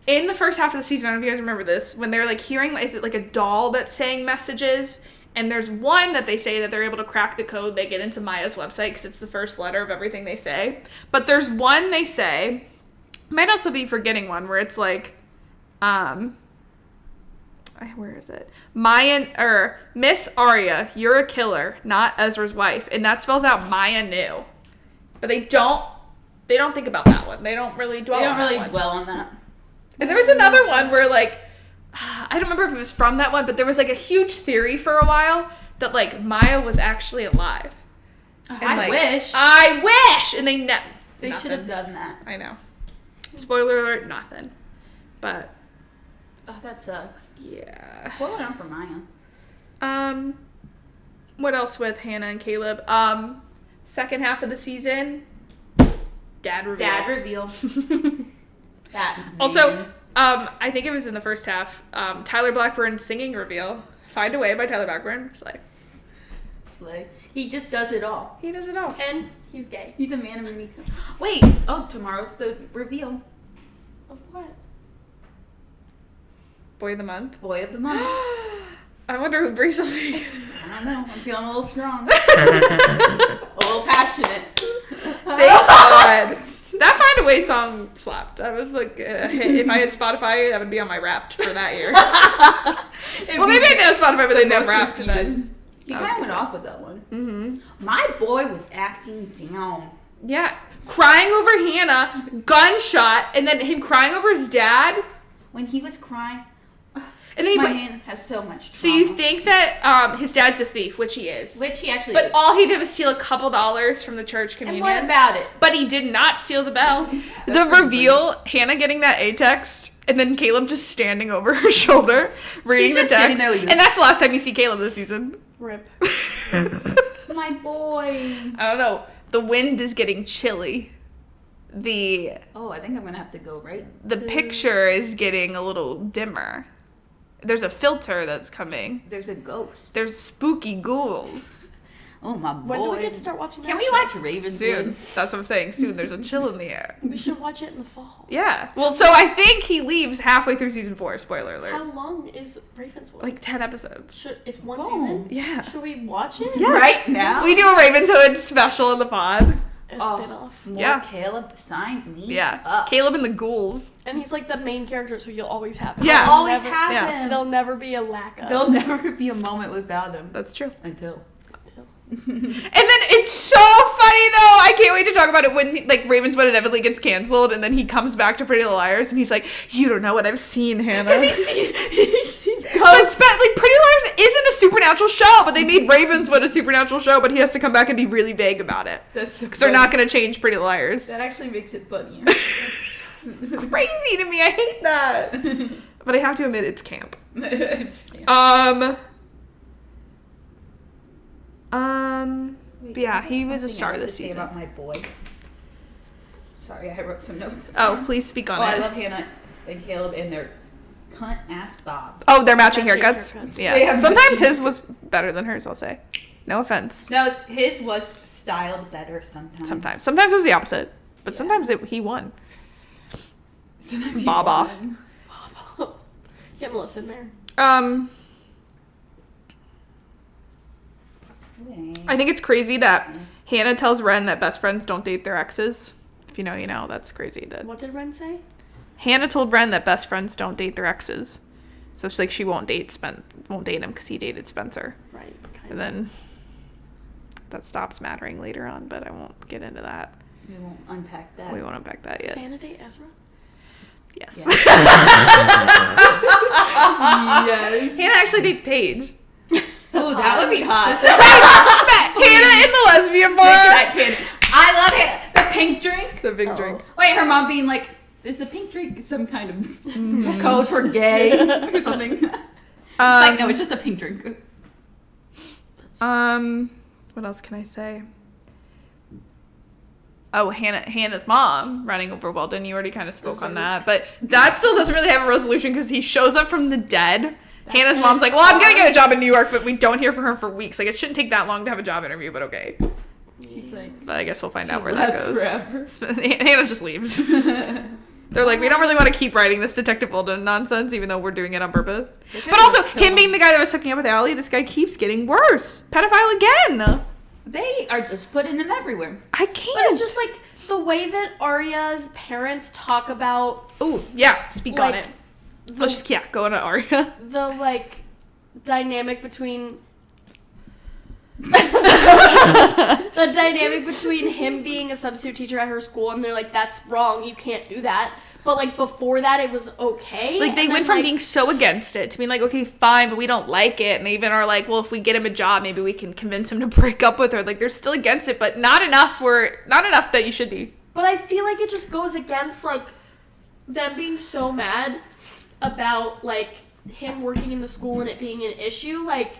in the first half of the season, I don't know if you guys remember this, when they're like hearing, is it like a doll that's saying messages? And there's one that they say that they're able to crack the code. They get into Maya's website because it's the first letter of everything they say. But there's one they say, might also be forgetting one, where it's like, where is it? Miss Arya, you're a killer, not Ezra's wife. And that spells out Maya knew. But they don't think about that one. They don't really dwell They on don't really that one. dwell on that. And there was another one where, like, I don't remember if it was from that one, but there was, like, a huge theory for a while that, like, Maya was actually alive. And, I wish. I wish! And they They should have done that. I know. Spoiler alert, nothing. But, Oh, that sucks. yeah. What went on for Maya? What else with Hannah and Caleb? Second half of the season, dad reveal. That Also, man. I think it was in the first half, Tyler Blackburn singing reveal. Find a Way by Tyler Blackburn. Slay. He just does it all. He does it all. And he's gay. He's a man of many. Wait. Oh, tomorrow's the reveal. Of what? Boy of the Month. Boy of the month. I wonder who Breeze will be. I don't know. I'm feeling a little strong. A little passionate. Thank God. That Find a Way song slapped. I was like, if I had Spotify, that would be on my Wrapped for that year. Well, maybe I didn't have Spotify, but I didn't have Wrapped. And then He that was kind of good. went off with that one. Mm-hmm. My boy was acting down. Yeah. Crying over Hannah, gunshot, and then him crying over his dad. When he was crying, And then my man has so much trauma. So you think that his dad's a thief, which he is. Which he actually But is. all he did was steal a couple dollars from the church communion. And what about it? But he did not steal the bell. The pretty reveal, Hannah getting that A text, and then Caleb just standing over her shoulder, reading the just text. standing there like this. And that's the last time you see Caleb this season. Rip. My boy. I don't know. The wind is getting chilly. Oh, I think I'm gonna have to go The picture is getting a little dimmer. There's a filter that's coming. There's a ghost. There's spooky ghouls. Oh my boy. When do we get to start watching that Can we show? watch Ravenswood? Soon. That's what I'm saying. Soon. There's a chill in the air. We should watch it in the fall. Yeah. Well, so I think he leaves halfway through season 4. Spoiler alert. How long is Ravenswood? Like 10 episodes. It's one Boom. season? Yeah. Should we watch it? Yes. Right now? We do a Ravenswood special in the pod. A spin-off. More Yeah. Caleb, sign me Yeah. up. Caleb and the ghouls. And he's like the main character, so you'll always have him. Yeah. There'll Always never- have yeah. him. There'll never be a lack of. There'll never be a moment without him. That's true. Until. And then it's so funny though. I can't wait to talk about it when Ravenswood inevitably gets canceled, and then he comes back to Pretty Little Liars, and he's like, "You don't know what I've seen, Hannah." Because he's But Pretty Liars isn't a supernatural show, but they made Ravenswood a supernatural show, but he has to come back and be really vague about it. That's so Because they're not going to change Pretty Little Liars. That actually makes it funnier. Crazy to me. I hate that. But I have to admit, it's camp. But yeah, he was a star this season. About my boy. Sorry, I wrote some notes. Oh, please speak on I it. love Hannah and Caleb and their cunt ass bobs. Oh, they're matching Matching haircuts? haircuts. They Yeah. have Sometimes matching his was better than hers, I'll say. No offense. No, his was styled better sometimes. Sometimes it was the opposite. But sometimes he won. Sometimes Bob you off. won. Get Melissa in there. I think it's crazy that Hannah tells Ren that best friends don't date their exes. If you know, you know. That's crazy. That What did Ren say? Hannah told Ren that best friends don't date their exes. So it's like she won't date him because he dated Spencer. Right. Kind And then that stops mattering later on, but I won't get into that. We won't unpack that. We won't unpack that Does yet. Hannah date Ezra? Yes. Yes. Hannah actually dates Paige. Oh, that would be hot. Hannah in the lesbian Look at bar. that kid. I love it. The pink drink. The big drink. Wait, her mom being like, is the pink drink some kind of code for gay or something? Like, no, it's just a pink drink. What else can I say? Oh, Hannah's mom running over Weldon. You already kind of spoke on that, but that still doesn't really have a resolution because he shows up from the dead. Hannah's mom's like, well, I'm gonna get a job in New York, but we don't hear from her for weeks. Like, it shouldn't take that long to have a job interview, but okay. She's like, But I guess we'll find out where that goes. forever. Hannah just leaves. They're like, we don't really want to keep writing this Detective Weldon nonsense, even though we're doing it on purpose. But also, him being the guy that was hooking up with Allie, this guy keeps getting worse. Pedophile again. They are just putting them everywhere. I But can't. it's just like the way that Arya's parents talk about Oh, yeah, speak on like, it. Let's just, go on to Arya. the like dynamic between the dynamic between him being a substitute teacher at her school, and they're like, that's wrong, you can't do that. But like before that, it was okay. Like, they And went then, from being so against it to being like, okay, fine, but we don't like it. And they even are like, well, if we get him a job, maybe we can convince him to break up with her. Like, they're still against it, but not enough that you should be. But I feel like it just goes against like them being so mad about like him working in the school and it being an issue. Like,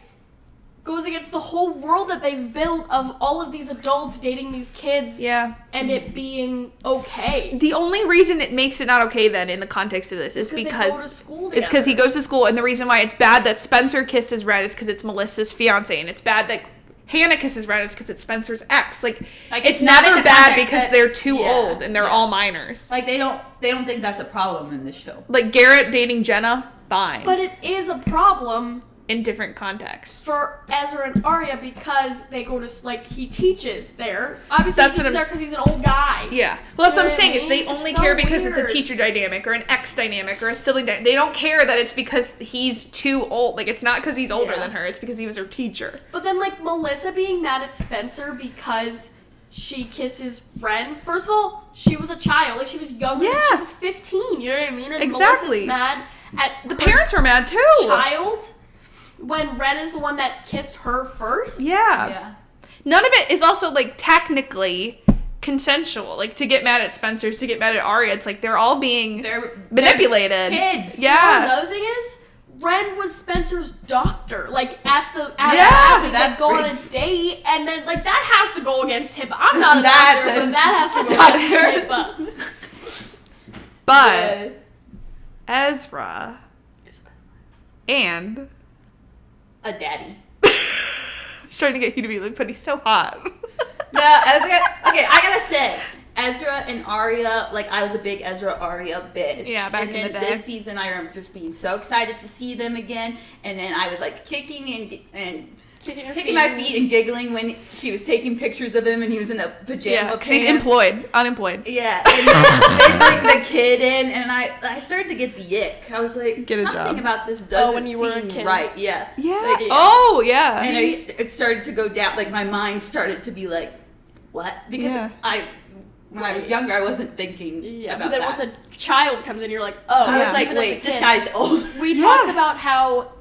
goes against the whole world that they've built of all of these adults dating these kids. Yeah. And it being okay. The only reason it makes it not okay then in the context of this is They because go to school it's because he together. goes to school, and the reason why it's bad that Spencer kisses Ren is because it's Melissa's fiance, and it's bad that Hannah kisses Ren is because it's Spencer's ex. Like it's not in never the bad context because that- they're too yeah, old and they're yeah. all minors. Like, they don't think that's a problem in this show. Like Garrett dating Jenna, fine. But it is a problem in different contexts. for Ezra and Arya because they go to, like, he teaches there. Obviously, That's he what teaches I'm- there because he's an old guy. Yeah. Well, that's what I'm You know saying what I is they mean? only It's so care because it's weird. a teacher dynamic or an ex dynamic or a sibling dynamic. They don't care that it's because he's too old. Like, it's not because he's older Yeah. than her. It's because he was her teacher. But then, like, Melissa being mad at Spencer because she kisses Ren. First of all, she was a child. Like, she was younger. Yeah. She was 15. You know what I mean? And Exactly. Melissa's mad at The parents were mad too. child when Ren is the one that kissed her first. Yeah. None of it is also, like, technically consensual. Like, to get mad at Spencer's, to get mad at Arya, it's like they're all being manipulated. They're kids. Yeah. The other thing is, Ren was Spencer's doctor, like, at the that go on a date, and then, like, that has to go against him. I'm not a doctor, but that has to go against him. But Ezra and a daddy. he's trying to get you to be like, but he's so hot. No, I gotta say, Ezra and Arya, like, I was a big Ezra-Arya bitch. Yeah, back in the day. This season, I remember just being so excited to see them again, and then I was, like, kicking my feet and giggling when she was taking pictures of him and he was in a pajama pants. He's unemployed. Yeah, and they bring the kid in, and I started to get the ick. I was like, Get a something job. about this doesn't when you were a seem kid. right. Yeah. Yeah. Like, Oh, yeah. and it started to go down. Like, my mind started to be like, what? Because when I was younger, I wasn't thinking about but then that. once a child comes in, you're like, oh. I was like, even as a wait, this kid. guy's old. We talked about how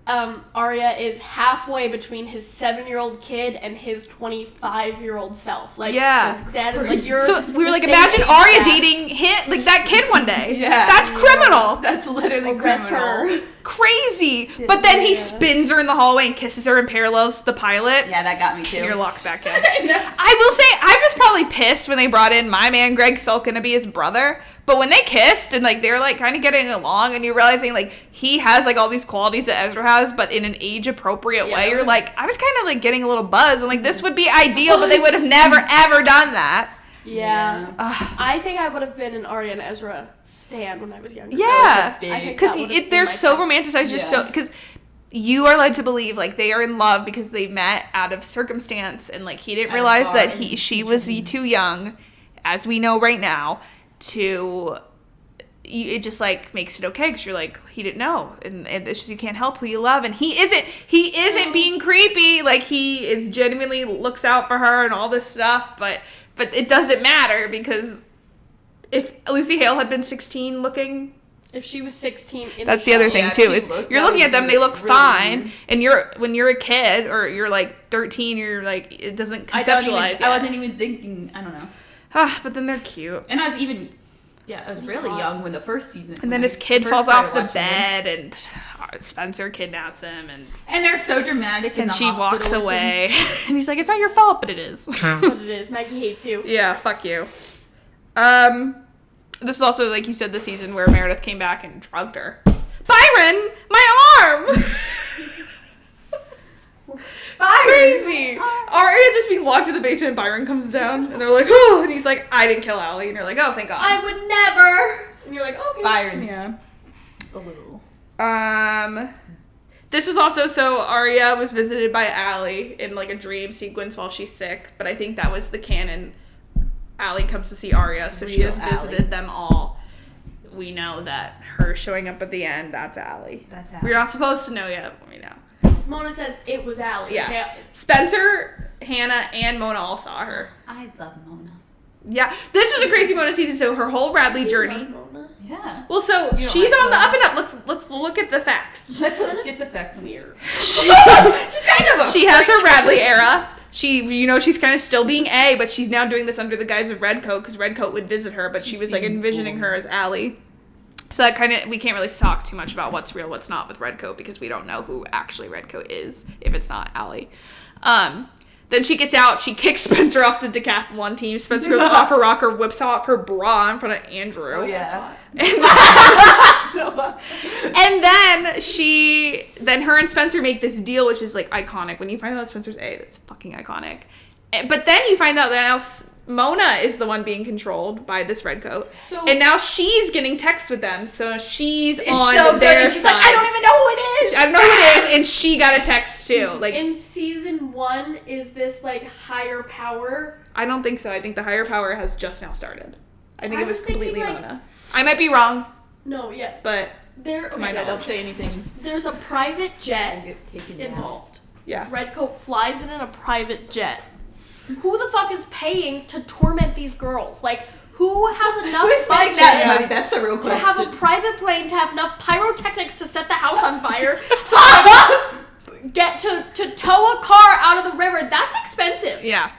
Arya is halfway between his 7-year-old kid and his 25-year-old self. Like, Yeah. like you're. So we were the like, same imagine age Arya gap. dating him, like that kid one day. Yeah. That's criminal. That's literally Arrest criminal. her. Crazy. But then he spins her in the hallway and kisses her and parallels the pilot. Yeah, that got me too. And you're locked back in. I will say, I was probably pissed when they brought in my man Greg Sulkin to be his brother. But when they kissed and, like, they're, like, kind of getting along and you're realizing, like, he has, like, all these qualities that Ezra has, but in an age-appropriate way, you're like, I was kind of, like, getting a little buzz. And, like, this would be ideal, but they would have never, ever done that. Yeah. I think I would have been an Arya and Ezra stan when I was younger. Yeah. Because They're so romanticized. Just so, because you are led to believe, like, they are in love because they met out of circumstance. And, like, he didn't realize that she was too young, as we know right now, to... It just, like, makes it okay because you're like, he didn't know, and it's just, you can't help who you love, and he isn't being creepy, like, he is genuinely looks out for her and all this stuff, but it doesn't matter because if Lucy Hale had been 16 looking, if she was 16, that's the other thing too, is you're looking at them, they look really fine, and when you're a kid or you're like 13, you're like, it doesn't conceptualize. I wasn't even thinking. I don't know. But then they're cute. And I was even. Yeah, I was really young when the first season. And then his kid falls off the bed, and Spencer kidnaps him, and they're so dramatic. And she walks away, and he's like, "It's not your fault, but it is." But it is. Maggie hates you. Yeah, fuck you. This is also, like you said, the season where Meredith came back and drugged her. Byron, my arm. Crazy. Arya just being locked in the basement, and Byron comes down, and they're like, oh, and he's like, I didn't kill Allie, and you're like, oh, thank God. I would never. And you're like, okay. Byron's a little. This was also, so Arya was visited by Allie in, like, a dream sequence while she's sick, but I think that was the canon. Allie comes to see Arya, so she has visited them all. We know that her showing up at the end, that's Allie. We're not supposed to know yet, but we know. Mona says it was Allie. Yeah. Spencer, Hannah, and Mona all saw her. I love Mona. Yeah. This was a crazy Mona season, so her whole Radley journey. Mona. Yeah. Well, so she's on the up and up. Let's look at the facts. Let's get the facts weird. She's kind of she has her Radley era. She's kind of still being A, but she's now doing this under the guise of Redcoat, because Redcoat would visit her, but she was, like, envisioning her as Allie. So that kind of, we can't really talk too much about what's real, what's not with Redcoat, because we don't know who actually Redcoat is, if it's not Allie. Then she gets out, she kicks Spencer off the decathlon team. Spencer goes off her rocker, whips off her bra in front of Andrew. Oh, yeah. And then her and Spencer make this deal, which is, like, iconic. When you find out that Spencer's A, that's fucking iconic. But then you find out that now Mona is the one being controlled by this Redcoat. And now she's getting texts with them, so she's on their she's side. like, I don't even know who it is. I don't know who it is, and she got a text too. Like, in season 1, is this, like, higher power? I don't think so. I think the higher power has just now started. I think it was completely thinking, Mona. I might be wrong. No, yeah. But my knowledge. Don't say anything. There's a private jet involved. Yeah. Redcoat flies in a private jet. who the fuck is paying to torment these girls? Like, who has enough Who's spending budget that money? That's the real to question. have a private plane, to have enough pyrotechnics to set the house on fire, to like, get to tow a car out of the river? That's expensive. Yeah.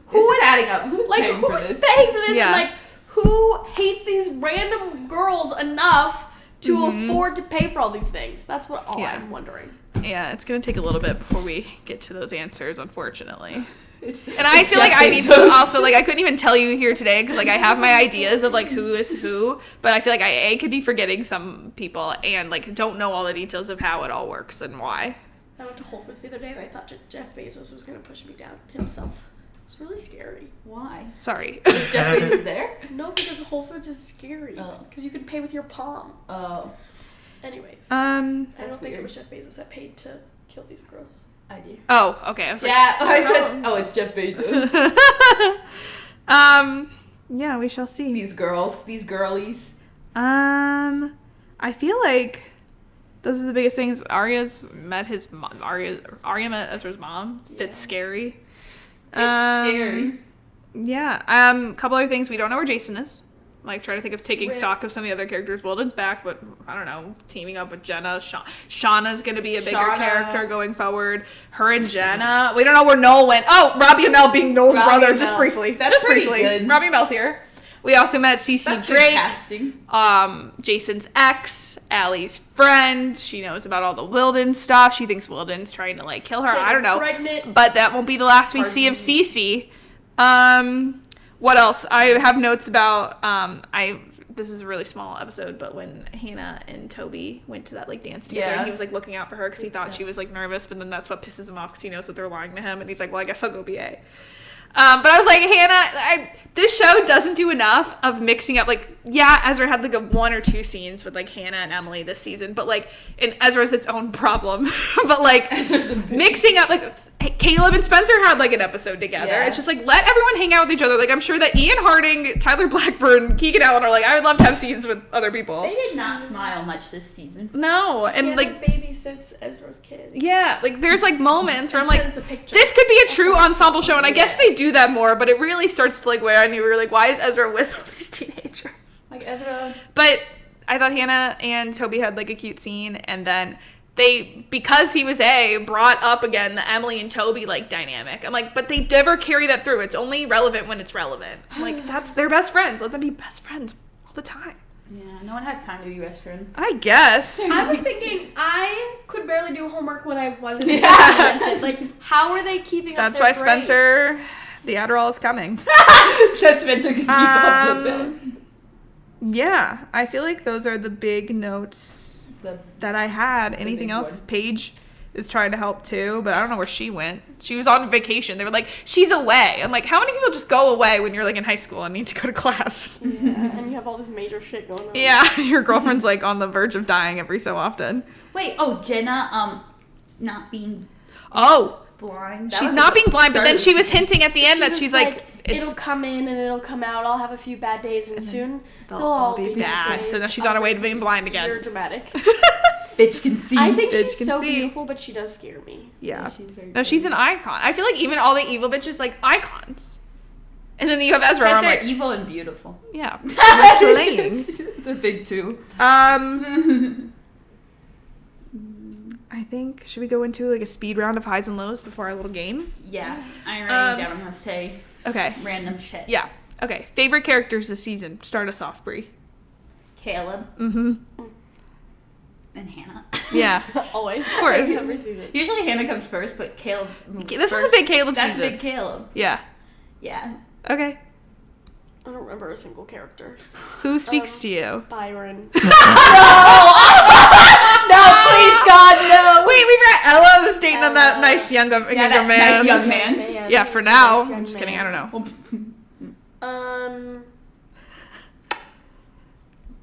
Who is adding up? Who's Like, paying for who's this? paying for this? Yeah. And, like, who hates these random girls enough to afford to pay for all these things? That's what Yeah. I'm wondering. Yeah, it's going to take a little bit before we get to those answers, unfortunately. And I feel Jeff like I need to Bezos. also, like, I couldn't even tell you here today because, like, I have my ideas of, like, who is who, but I feel like I could be forgetting some people and, like, don't know all the details of how it all works and why. I went to Whole Foods the other day and I thought Jeff Bezos was going to push me down himself. It was really scary. Why? Sorry. Is Jeff Bezos there? No, because Whole Foods is scary. Oh. Because you can pay with your palm. Oh, Anyways. Um. I don't That's think it weird. was Jeff Bezos that paid to kill these girls. I do. Oh, okay. I was like, Yeah, I said, oh, it's Jeff Bezos. yeah, we shall see. These girls, these girlies. I feel like those are the biggest things. Arya's met his mom. Arya met Ezra's mom. Fitz scary. It's scary. Yeah. Couple other things. We don't know where Jason is. Like, trying to think of taking Rip. stock of some of the other characters. Wilden's back, but I don't know. Teaming up with Jenna. Shauna's going to be a bigger Shauna. character going forward. Her and Jenna. We don't know where Noel went. Oh, Robbie and Mel being Noel's Robbie brother. and Just Mel. briefly. That's just pretty briefly. good. Robbie and Mel's here. We also met Cece That's good Drake. casting. Jason's ex, Allie's friend. She knows about all the Wilden stuff. She thinks Wilden's trying to, like, kill her. I don't know. Pregnant. But that won't be the last we see of Cece. What else? I have notes about, this is a really small episode, but when Hannah and Toby went to that, like, dance together, Yeah. and he was, like, looking out for her because he thought she was, like, nervous, but then that's what pisses him off because he knows that they're lying to him, and he's like, well, I guess I'll go BA. But I was like, Hannah, this show doesn't do enough of mixing up, like, yeah, Ezra had, like, a 1 or 2 scenes with, like, Hannah and Emily this season, but, like, and Ezra's its own problem, but, like, mixing up, like, Caleb and Spencer had, like, an episode together. Yeah. It's just, like, let everyone hang out with each other. Like, I'm sure that Ian Harding, Tyler Blackburn, Keegan Allen are like, I would love to have scenes with other people. They did not smile much this season. No, and, Hannah like, babysits Ezra's kid. yeah, like, there's, like, moments where I'm And like, sends the picture. this could be a true ensemble show, and I guess Yeah. they do that more, but it really starts to, like, where I knew we were like, why is Ezra with all these teenagers? Like Ezra. But I thought Hannah and Toby had, like, a cute scene, and then they, because he was brought up again the Emily and Toby, like, dynamic. I'm like, but they never carry that through. It's only relevant when it's relevant. I'm like, that's their best friends. Let them be best friends all the time. Yeah, no one has time to be best friends. I guess. I was thinking I could barely do homework when I wasn't Yeah. presented. Like, how are they keeping That's up why their grades? Spencer, the Adderall is coming. So Spencer can keep up with them. Yeah, I feel like those are the big notes that I had. Anything big else? one. Paige is trying to help too, but I don't know where she went. She was on vacation. They were like, she's away. I'm like, how many people just go away when you're, like, in high school and need to go to class? Yeah, and you have all this major shit going on. Yeah, your girlfriend's, like, on the verge of dying every so often. Wait, oh, Jenna, not being Oh, blind. That she's was not a being blind, but then started- she was hinting at the end that was she's like, it'll it's come in and it'll come out. I'll have a few bad days, and soon they'll they'll all be good bad. days. So now she's I on her was way like, to being blind You're again. dramatic. Bitch can see. I think Bitch she's can so see. beautiful, but she does scare me. Yeah. She's very No, she's an icon. I feel like even all the evil bitches, like, icons. And then you have Ezra, Because I'm they're like, evil and beautiful. yeah, they're slaying. The big two. I think, should we go into, like, a speed round of highs and lows before our little game? Yeah, I'm writing down. I'm gonna say Okay. random shit. Yeah. Okay. Favorite characters this season. Start us off, Brie. Caleb Mm-hmm. and Hannah. Yeah. Always. Of course. Every season. Usually Hannah comes first, but Caleb. Moved This was first. a big Caleb That's season. big Caleb. Yeah. Yeah. Okay. I don't remember a single character. Who speaks to you? Byron. No, please, God, no. Wait, we forgot Ella was dating on that Ella. nice younger that man. nice young man. Yeah, he for was a now. nice young I'm just kidding. I man. don't know.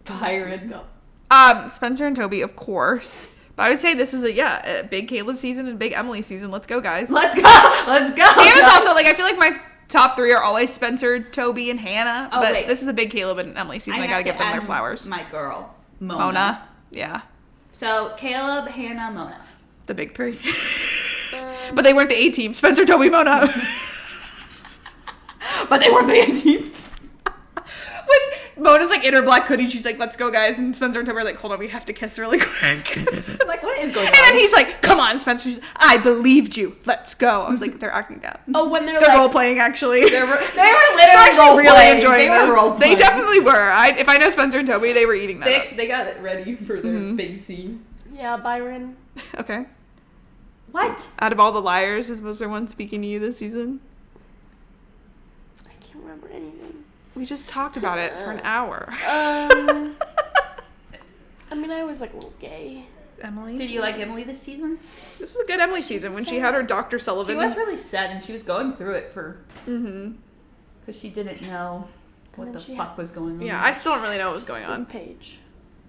Byron. Go. Spencer and Toby, of course. But I would say this was a big Caleb season and big Emily season. Let's go, guys. Let's go. Let's go. Hannah's also, like, I feel like my top 3 are always Spencer, Toby, and Hannah. Oh, but wait. this is a big Caleb and Emily season. I have gotta to give them their add flowers. My girl, Mona. Mona. Yeah. So Caleb, Hannah, Mona. The big 3. But they weren't the A team. Spencer, Toby, Mona. but they were band teams. When Mona's like in her black hoodie, she's like, let's go, guys. And Spencer and Toby are like, hold on, we have to kiss really quick. I'm like, what is going on? And then he's like, come on, Spencer. She's, I believed you. Let's go. I was like, they're acting down. Oh, when They're like, role playing, actually. They were They're literally actually role really playing. enjoying They this. were role playing. They definitely were. If I know Spencer and Toby, they were eating that up. They got it ready for their big scene. yeah, Byron. Okay. What? Out of all the liars, was there one speaking to you this season? I can't remember anything. We just talked about it for an hour. I mean, I was like a little gay. Emily? Did you like Emily this season? This was a good Emily season when she had her Dr. Sullivan. She was really sad, and she was going through it Mm-hmm. because she didn't know what then the she fuck was going on. Yeah, I still don't really know what was going on. Paige.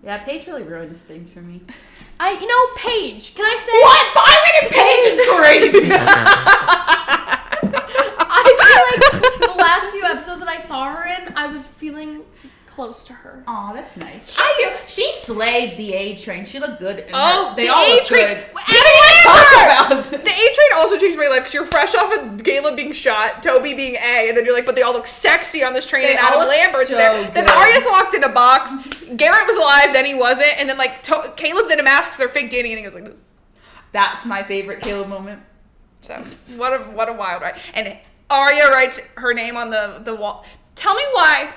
Yeah, Paige really ruins things for me. Paige. Can I say What? Byron and Paige is crazy. I feel like the last few episodes that I saw her in, I was feeling close to her. Aw, that's nice. I feel she slayed the A train. She looked good. The all look A-Train. good. Talk about The A-Train also changed my life because you're fresh off of Caleb being shot, Toby being A, and then you're like, but they all look sexy on this train, They and all Adam look Lambert's so there. Then good. Arya's locked in a box. Garrett was alive, then he wasn't, and then like Caleb's in a mask because they're fake dating, and he goes like this. That's my favorite Caleb moment. So what a wild ride. And Arya writes her name on the wall. Tell me why.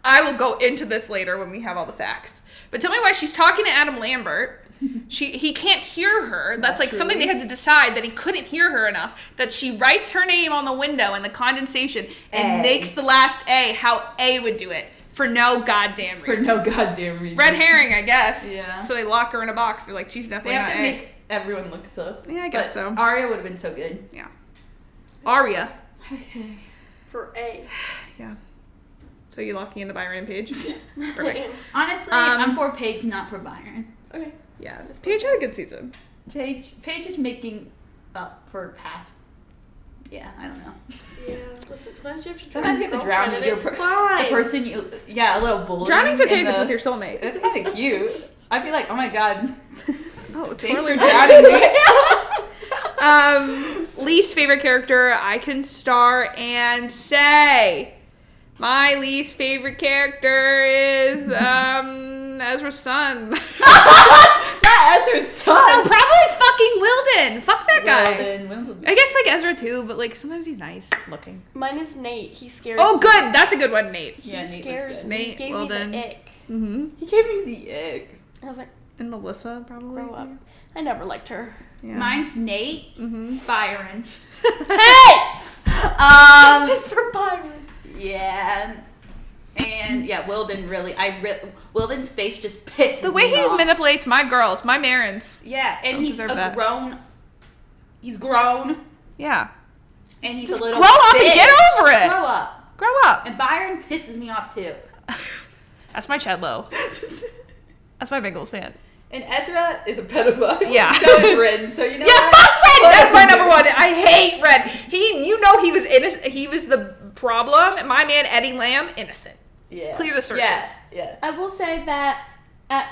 I will go into this later when we have all the facts. But tell me why she's talking to Adam Lambert. He can't hear her. That's like something they had to decide, that he couldn't hear her enough. That she writes her name on the window in the condensation and A. makes the last A how A would do it. For no goddamn reason. For no goddamn reason. Red herring, I guess. Yeah. So they lock her in a box. They're like, she's They definitely have not to A. make everyone look sus. Yeah, I guess so. Arya would have been so good. Yeah. Arya. Okay. For A. Yeah. So you're locking into Byron and Paige? Perfect. Honestly, I'm for Paige, not for Byron. Okay. Yeah, Paige had a good season. Paige is making up for past. Yeah, I don't know. Yeah. Listen, sometimes you have to drown. Sometimes you have to drown with your It's the fine. person you. Yeah, a little bullying. Drowning's okay in if it's the- with your soulmate. It's kind of cute. I'd be like, oh my god. Oh, Thanks totally. for drowning me. Least favorite character, I can start and say my least favorite character is Ezra's son. Not Ezra's son. No, probably fucking Wilden. Fuck that guy. Wilden. I guess like Ezra too, but like sometimes he's nice looking. Mine is Nate. He scares Oh, me. good. That's a good one, Nate. He Yeah, Nate was scares good. me. Nate, He gave well me done. the ick. Mm-hmm. He gave me the egg. I was like, And Melissa probably. grow up. I never liked her. Yeah. Mine's Nate, Byron. Hey! Justice for Byron. Yeah. And yeah, Wilden really, Wilden's face just pisses The way me he off. manipulates my girls, my Marins. Yeah, and Don't he's deserve a that. grown. He's grown, Yeah. and he's Just a little. grow up and bitch. get over it. Grow up. Grow up. And Byron pisses me off too. That's my Chedlow. That's my Bengals fan. And Ezra is a pedophile. Yeah. So is Ren. So you know. Yeah, what? fuck Red. That's my number one. I hate Red. He was innocent. He was the problem. My man Eddie Lamb, innocent. Yeah. Clear the searches. Yeah. I will say that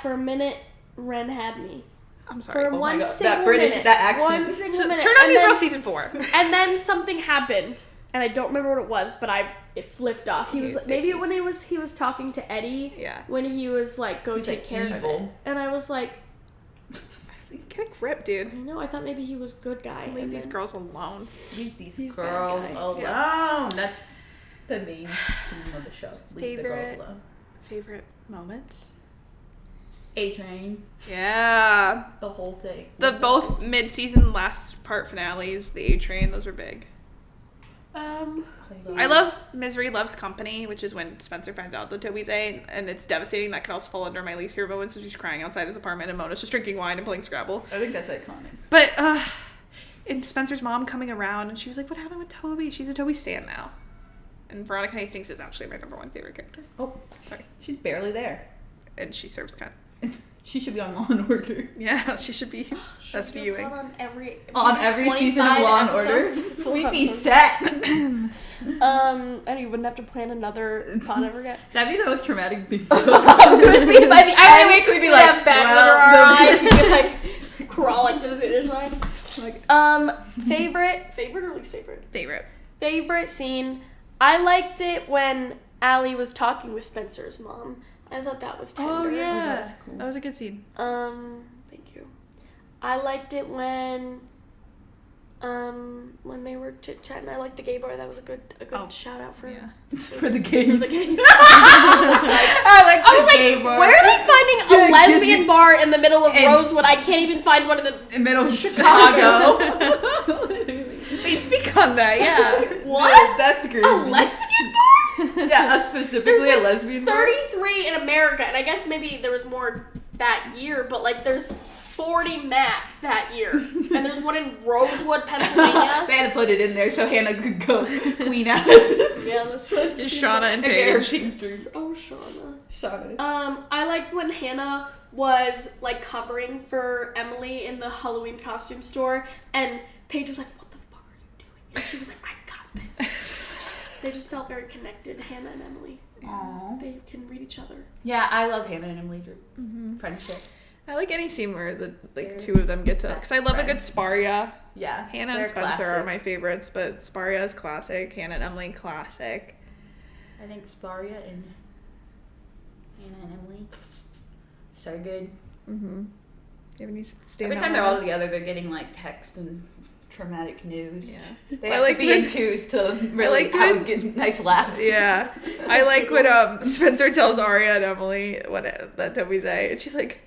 for a minute, Ren had me. I'm sorry. For my one God, single that British- minute. that accent. One single So, minute. turn on and New Girl then, season 4. and then something happened, and I don't remember what it was, but it flipped off. He was He's maybe icky. when he was talking to Eddie. Yeah. When he was like, go He's, take like, care of it, evil. and I was like, Get a grip, dude. I know. I thought maybe he was good guy. Leave and these then- girls alone. Leave these He's girls bad guy. alone. Yeah. That's the main theme of the show. Leave the girls Favorite- alone. Favorite moments? A-Train. Yeah. The whole thing. The both mid-season last part finales, the A-Train, those were big. I love Misery Loves Company, which is when Spencer finds out that Toby's A, and it's devastating. That could also fall under my least favorite moments, which is crying outside his apartment and Mona's just drinking wine and playing Scrabble. I think that's iconic. But, and Spencer's mom coming around, and she was like, what happened with Toby? She's a Toby stan now. And Veronica Hastings is actually my number one favorite character. Oh, Sorry. she's barely there. And she serves cunt. She should be on Law and Order. Yeah, she should be SVUing. On every Season of Law and Order. We'd be set. And you wouldn't have to plan another pod ever again. That'd be the most traumatic thing. By the Every end, week we'd be we'd like, have bad well, under our the- eyes. We'd be like crawling to the finish line. Like, Favorite or least favorite? Favorite. Favorite scene. I liked it when Allie was talking with Spencer's mom. I thought that was tender. Oh yeah, that was cool. That was a good scene. Thank you. I liked it when they were chit chatting. I liked the gay bar. That was a good shout out for For the gays. I was like, where are they finding a lesbian bar in the middle of Rosewood? I can't even find one in the middle of Chicago. Wait, speak on that. Yeah. What? That's crazy. A lesbian bar? Yeah, specifically There's a lesbian bar. 33 in America, and I guess maybe there was more that year, but like there's 40 max that year, and there's one in Rosewood, Pennsylvania. They had to put it in there so Hannah could go queen out. Yeah, that's true. Shauna and Paige. Oh, Shauna. Shauna. I liked when Hannah was like covering for Emily in the Halloween costume store, and Paige was like, "What the fuck are you doing?" And she was like, "I got this." They just felt very connected, Hannah and Emily. Aww. They can read each other. Yeah, I love Hannah and Emily's friendship. I like any scene where the two of them get to, because I love a good Sparia. Yeah, Hannah and Spencer are my favorites, but Sparia is classic. Hannah and Emily, classic. I think Sparia and Hannah and Emily, so good. Mm-hmm. You have any Every time they're all together, they're getting like texts and traumatic news. Yeah. They have to be in twos to really have a good, nice laugh. Yeah. I like when Spencer tells Aria and Emily that Toby say, and she's like,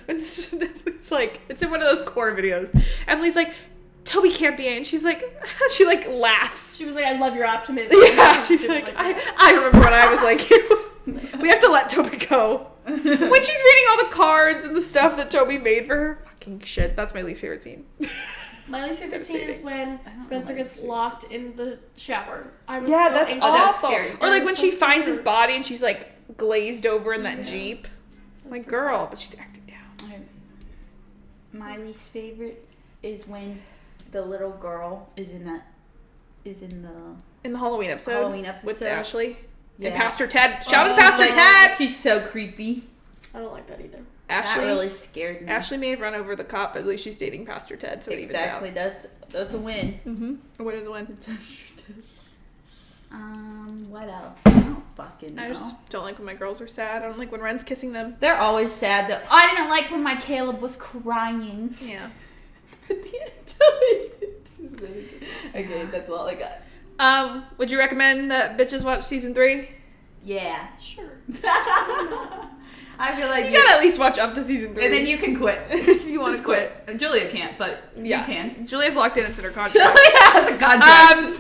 when it's like, it's in one of those core videos. Emily's like, Toby can't be in. She's like, she like laughs. She was like, "I love your optimism." Yeah, she's like, I remember when I was like you. We have to let Toby go. When she's reading all the cards and the stuff that Toby made for her. Fucking shit. That's my least favorite scene. My least favorite scene is when Spencer gets locked in the shower. I was that's anxious. awful. Scary. Or like when she finds his body and she's like glazed over in that Jeep. I'm like, girl, but she's acting down. My least favorite is when the little girl is in the Halloween episode. With Ashley. Yeah. And Pastor Ted. Shout out to Pastor Ted! She's so creepy. I don't like that either. Ashley That really scared me. Ashley may have run over the cop, but at least she's dating Pastor Ted, so it evens out. Exactly. That's a win. Mm-hmm. What is a win? What else? I don't fucking know. I just don't like when my girls are sad. I don't like when Ren's kissing them. They're always sad though. I didn't like when my Caleb was crying. Yeah. Okay, that's all I got. Would you recommend that bitches watch season 3? Yeah. Sure. I feel like You gotta at least watch up to season 3. and then you can quit if you want to Just quit. Julia can't, but you can. Julia's locked in. It's in her contract. Julia has a contract.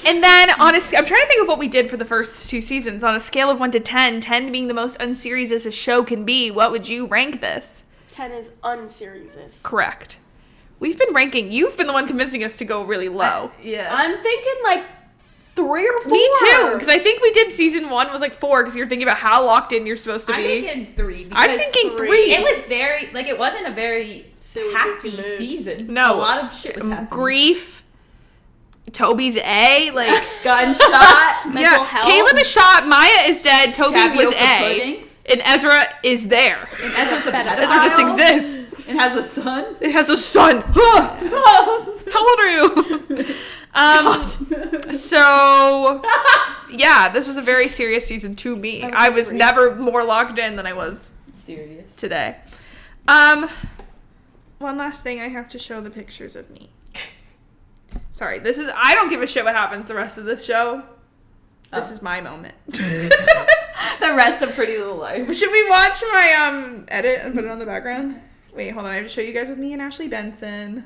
And then I'm trying to think of what we did for the first 2 seasons. On a scale of 1 to 10, 10 being the most unserious a show can be, what would you rank this? 10 is unseriesous. Correct. We've been ranking. You've been the one convincing us to go really low. Yeah. I'm thinking like 3 or 4. Me too, because I think we did season 1 was like 4, because you're thinking about how locked in you're supposed to I'm be. thinking 3. I'm thinking 3. It was very it wasn't a very Silly, happy goofy mood. season. No. A lot of shit was happening. Grief. Toby's A, like gunshot, mental health. Caleb is shot, Maya is dead, Toby was Tapioca A, pudding. and Ezra is there. And Ezra's a pedophile. Ezra just exists. It has a son. It has a son. How old are you? So yeah, this was a very serious season to me. I was never more locked in than I was Serious. today. One last thing, I have to show the pictures of me. Sorry, I don't give a shit what happens the rest of this show. This is my moment. The rest of Pretty Little Liars. Should we watch my edit and put it on the background? Wait, hold on. I have to show you guys with me and Ashley Benson.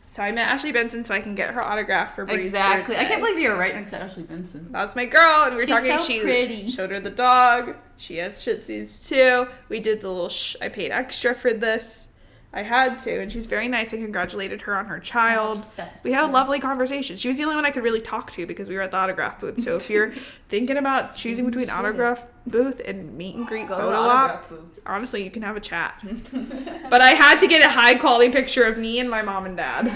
So I met Ashley Benson so I can get her autograph for Bree's Exactly. birthday. I can't believe you were right next to Ashley Benson. That's my girl, and we were She's talking. so She pretty. showed her the dog. She has Shih Tzus too. We did the little. I paid extra for this. I had to, and she's very nice. I congratulated her on her child. We had a lovely conversation. She was the only one I could really talk to because we were at the autograph booth. So if you're thinking about choosing between autograph booth and meet and greet photo op, honestly, you can have a chat. But I had to get a high quality picture of me and my mom and dad,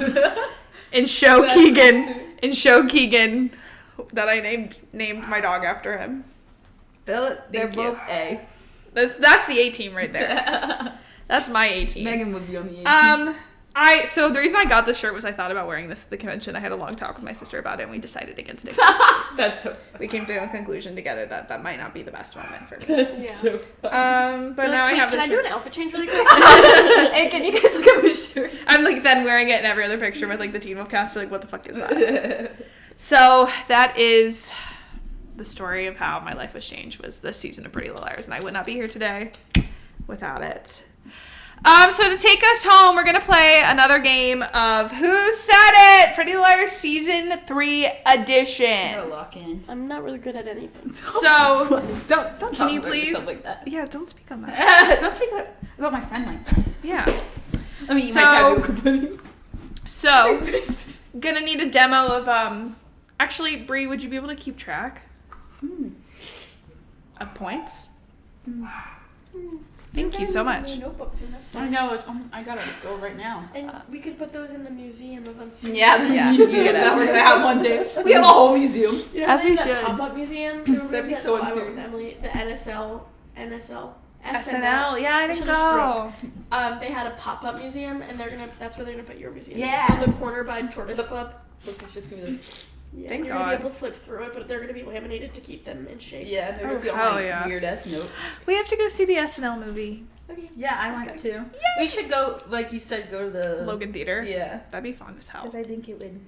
and show Keegan that I named my dog after him. They're both A. That's the A team right there. That's my A team. Megan would be on the A team. So the reason I got this shirt was I thought about wearing this at the convention. I had a long talk with my sister about it, and we decided against it. That's so We came to a conclusion together that might not be the best moment for me. That's so But now I have Can this I do shirt. an outfit change really quick? Hey, can you guys look at my shirt? I'm like then wearing it in every other picture with like the Teen Wolf cast. So, like, what the fuck is that? So that is the story of how my life was changed. Was this season of Pretty Little Liars, and I would not be here today without it. So to take us home, we're gonna play another game of Who Said It? Pretty Little Liars Season 3 edition. Gotta lock in. I'm not really good at anything. So Don't can talk you about please? yourself like that. Yeah, don't speak on that. Don't speak about my friend like that. Yeah. I mean, you So- might have your company. So gonna need a demo of Actually, Bree, would you be able to keep track of points? Thank you so much. Notebooks, and that's I fine. know. I gotta go right now. And we could put those in the museum of unseriesous. Yeah, you museum get that it. we're gonna have one day. We have a whole museum. You know, As we that should. pop-up museum. Remember That'd be that- so I went with unserious. Emily. The SNL. SNL, yeah, I didn't should've go. They had a pop-up museum, and that's where they're gonna put your museum. Yeah. On the corner by Tortoise Club. Look, it's just gonna be like, Yeah, Thank you're gonna God. be able to flip through it, but they're gonna be laminated to keep them in shape. yeah, they're Oh, gonna feel hell like yeah. weird ass note. We have to go see the SNL movie. Okay. Yeah, I want to. We should go, like you said, go to the Logan Theater. Yeah, That'd be fun as hell. because I think it would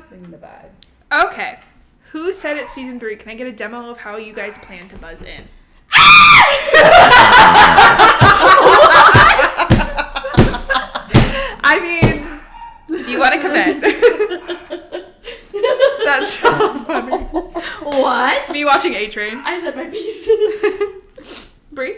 bring the vibes. Okay. Who Said It Season 3? Can I get a demo of how you guys plan to buzz in? I mean, if you want to commit. That's so funny. What? Me watching A-Train. I said my piece. Brie?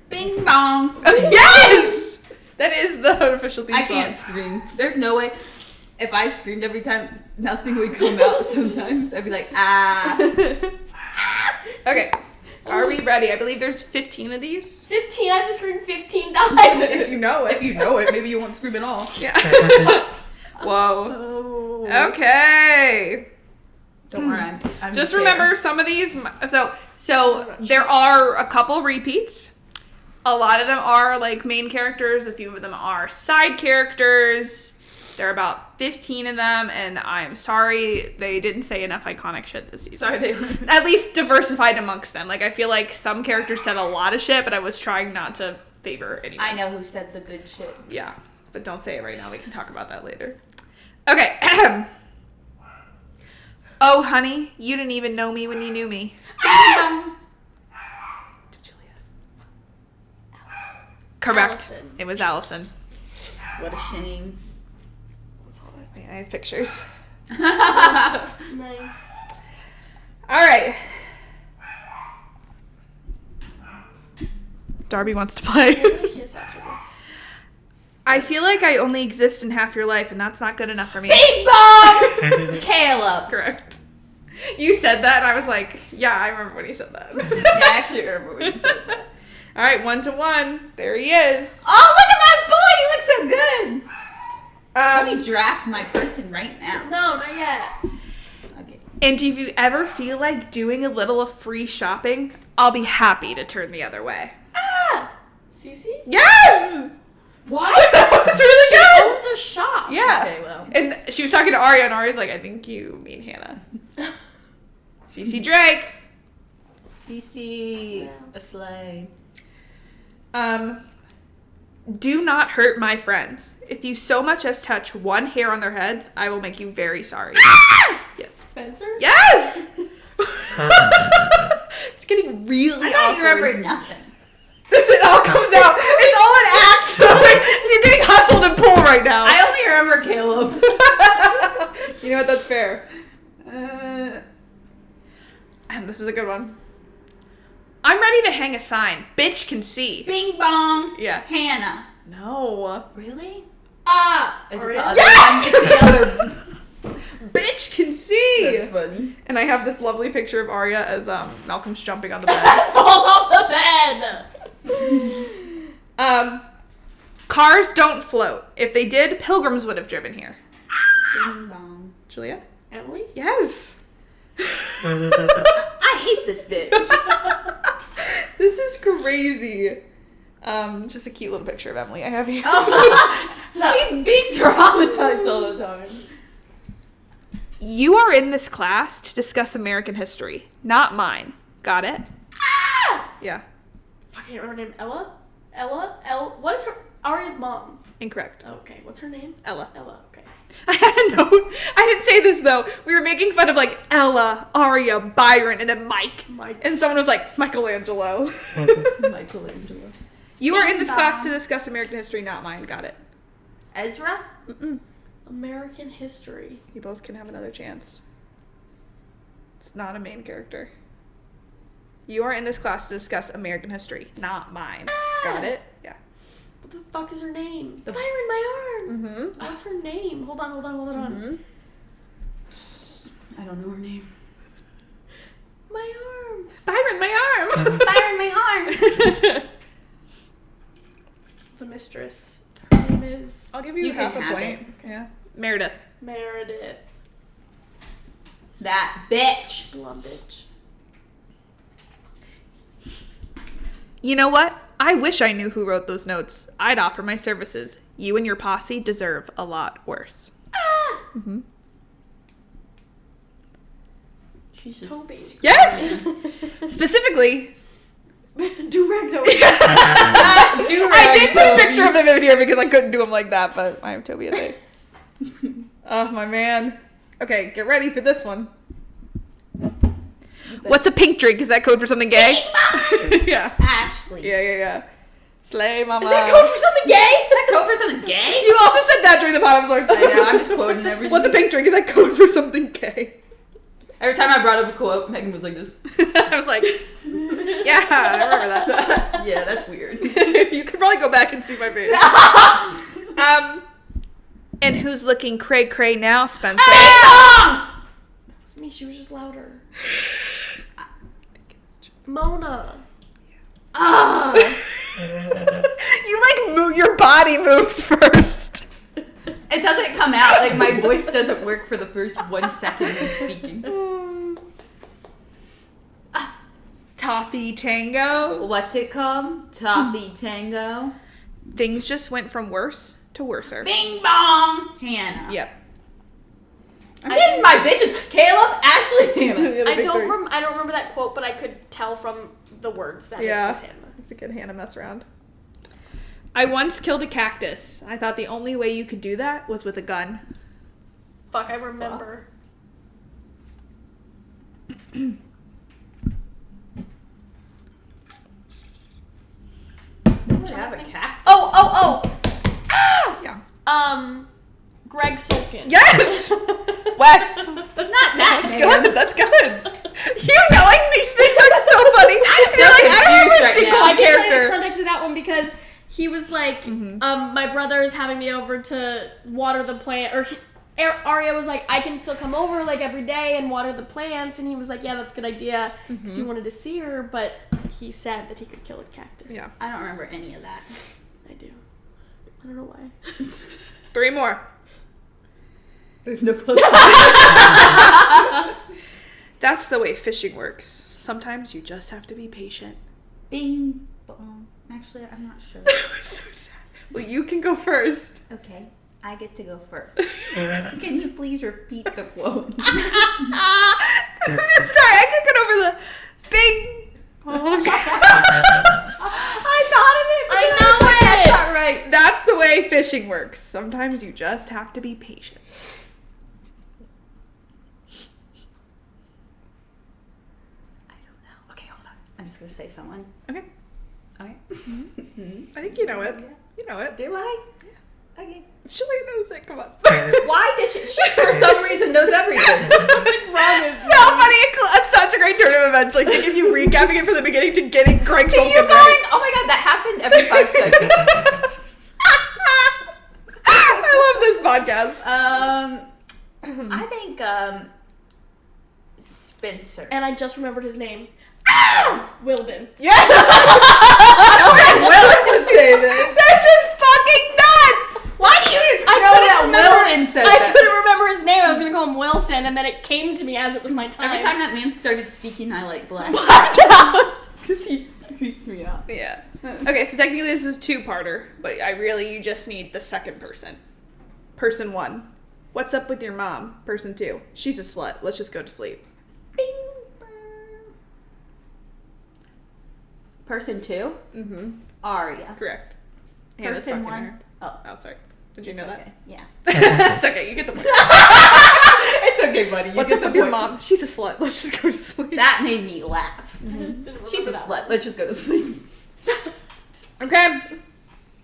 Bing bong. Yes! That is the official theme I song. can't scream. There's no way. If I screamed every time, nothing would come out sometimes. I'd be like, ah. Okay. Are we ready? I believe there's 15 of these. 15. I have to scream 15 times. If you know it. If you know it, maybe you won't scream at all. Yeah. Whoa. Okay. Don't worry. I'm Just fair. remember some of these. So there are a couple repeats. A lot of them are like main characters. A few of them are side characters. There are about 15 of them, and I'm sorry they didn't say enough iconic shit this season. Sorry, they were. At least diversified amongst them. Like, I feel like some characters said a lot of shit, but I was trying not to favor anyone. I know who said the good shit. Yeah, but don't say it right now. We can talk about that later. Okay. Oh, honey, you didn't even know me when you knew me. Um, Julia. Correct. Allison. It was Allison. What a shame. Wait, I have pictures. Nice. All right. Darby wants to play. I'm gonna kiss after this. I feel like I only exist in half your life, and that's not good enough for me. Bing bong! Caleb. Correct. You said that, and I was like, yeah, I remember when he said that. Yeah, I actually remember when you said that. All right, 1-1. There he is. Oh, look at my boy! He looks so good! Let me Um, draft my person right now. No, not yet. Okay. and if you ever feel like doing a little of free shopping, I'll be happy to turn the other way. Ah! Cece? Yes! What? That was really good! Owns a shop. Yeah. Okay, well. And she was talking to Aria, and Aria's like, I think you mean Hannah. Cece Drake. CC, Yeah. a sleigh. Do not hurt my friends. If you so much as touch one hair on their heads, I will make you very sorry. Yes. Spencer? Yes! It's getting really I thought awkward. you remembered nothing. It all comes out. It's all an act. So you're getting hustled and pulled right now. I only remember Caleb. You know what? That's fair. This is a good one. I'm ready to hang a sign. Bitch can see. Bing bong. Yeah. Hannah. No. Really? Ah! Is it Aria? the other Yes! one? It's the other. Bitch can see. That's funny. And I have this lovely picture of Arya as Malcolm's jumping on the bed. Falls off the bed! Cars don't float. If they did, pilgrims would have driven here. Bing bong. Julia? Emily? Yes. I hate this bitch. This is crazy. Just a cute little picture of Emily I have here. She's being traumatized all the time. You are in this class to discuss American history, not mine. Got it? Ah! Yeah. I can't remember her name. Ella? What is her? Aria's mom. Incorrect. Okay, what's her name? Ella. Okay. I had a note. I didn't say this though. We were making fun of like Ella, Aria, Byron, and then Mike. And someone was like, Michelangelo. Michelangelo. You are in this class to discuss American history, not mine. Got it. Ezra? Mm-mm. American history. You both can have another chance. It's not a main character. You are in this class to discuss American history, not mine. Got it? Yeah. What the fuck is her name? Byron, my arm. Mm-hmm. What's her name? Hold on. Mm-hmm. I don't know her name. My arm. Byron, my arm. Byron, my arm. The mistress. Her name is I'll give you, You half can a have point. it. Yeah. Meredith. Meredith. That bitch. Blonde bitch. You know what? I wish I knew who wrote those notes. I'd offer my services. You and your posse deserve a lot worse. Ah! Mm-hmm. She's just Toby. Yes! Specifically, Durag Toby. I did put a picture of him in here because I couldn't do him like that, but I have Toby a day. Oh, my man. Okay, get ready for this one. What's a pink drink? Is that code for something gay? Yeah. Ashley. Yeah. Slay, mama. Is that code for something gay? That code for something gay? You also said that during the pod. I was like, I know, I'm just quoting everything. What's a pink drink? Is that code for something gay? Every time I brought up a quote, Megan was like this. I was like, yeah, I remember that. Yeah, that's weird. You could probably go back and see my face. And who's looking cray now, Spencer? It was me. She was just louder. Mona. You like move, your body moved first. It doesn't come out. Like, my voice doesn't work for the first 1 second of speaking. Toffee Tango. What's it called? Toffee Tango. Things just went from worse to worser. Bing bong. Hannah. Yep. I'm getting my bitches. Caleb, Ashley, Hannah. I don't remember that quote, but I could tell from the words that it was Hannah. It's a good Hannah mess around. I once killed a cactus. I thought the only way you could do that was with a gun. Fuck, I remember. I have a cat. Oh! Ah! Yeah. Greg Sulkin. Yes! Wes! Not that. That's good. That's good. You knowing these things are so funny. You're like, I don't remember a single I can tell you the character. context of that one because he was like, my brother is having me over to water the plant, or Arya was like, I can still come over like every day and water the plants, and he was like, yeah, that's a good idea, because he wanted to see her, but he said that he could kill a cactus. Yeah. I don't remember any of that. I do. I don't know why. 3 more. There's no place. That's the way fishing works. Sometimes you just have to be patient. Bing bong. Actually, I'm not sure. So sad. Well, you can go first. Okay, I get to go first. Can you please repeat the quote? I'm sorry, I can't get over the big. I thought of it. I but know was like, it. That's not right. That's the way fishing works. Sometimes you just have to be patient. I don't know. Okay, hold on. I'm just gonna say someone. Okay. Okay. I think you know it. You know it. Do I? Okay. Shirley knows it. Come on. Why did she for some reason knows everything? What's wrong with So funny. It's such a great turn of events. Like, they give you recapping it from the beginning to getting Greg See Sulkin you going? right. Oh my god, that happened every 5 seconds. I love this podcast. I think Spencer. And I just remembered his name. Wilden. Yes! Willen would say this. This is fucking nuts! Why do you I know couldn't that remember- Willen said I that? couldn't remember his name. I was gonna call him Wilson, and then it came to me as it was my time. Every time that man started speaking, I like blacked Blacked out. because he this is two-parter, but you just need the second person. Person 1. What's up with your mom? Person 2. She's a slut. Let's just go to sleep. Bing, bang. Person 2? Mm-hmm. Aria. Correct. Hannah's talking Person to 1? her. Oh. Sorry. Did you know Okay. that? Yeah. It's okay. You get the point. It's okay, buddy. What's up with your mom? She's a slut. Let's just go to sleep. That made me laugh. She's a slut. Let's just go to sleep. Okay.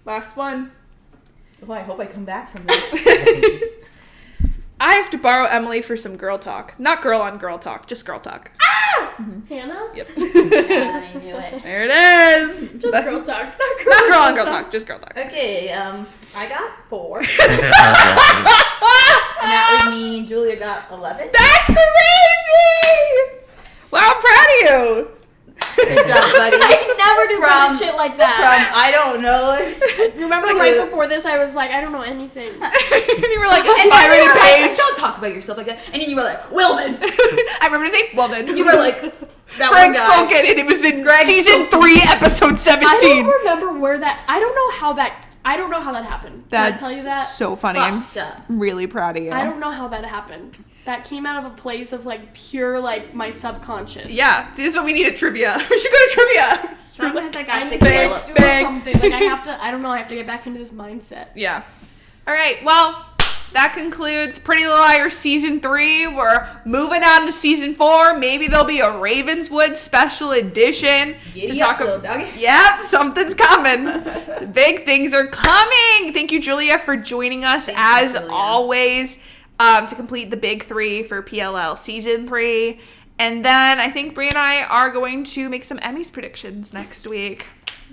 Last one. Oh, I hope I come back from this. I have to borrow Emily for some girl talk. Not girl on girl talk, just girl talk. Hannah? Yep. I knew it. There it is. Just girl talk. Not girl on girl talk, just girl talk. Okay, I got 4. And that would mean Julia got 11. That's crazy! Wow, I'm proud of you. Good job, buddy. I never do weird shit like that. I don't know. Remember right before this, I was like, I don't know anything. And you were like, And then Byron you were and like, Paige. don't talk about yourself like that. And then you were like, Wilman. I remember to say, well then. You were like, that Greg one guy. Sulkin, and it was in season 3, episode 17. I don't remember where that. I don't know how that happened. That's Can I tell you that? so funny. Fucked up. I'm really proud of you. I don't know how that happened. That came out of a place of like pure like my subconscious. Yeah, this is what we need at trivia. We should go to trivia. Sometimes I I got to need to develop. like, do Bang. something. Like I have to. I don't know. I have to get back into this mindset. Yeah. All right. Well, that concludes Pretty Little Liars season 3. We're moving on to season 4. Maybe there'll be a Ravenswood special edition Giddy up, little doggy. Yep, something's coming. Big things are coming. Thank you, Julia, for joining us as Julia. always to complete the big 3 for PLL season 3. And then I think Brie and I are going to make some Emmys predictions next week.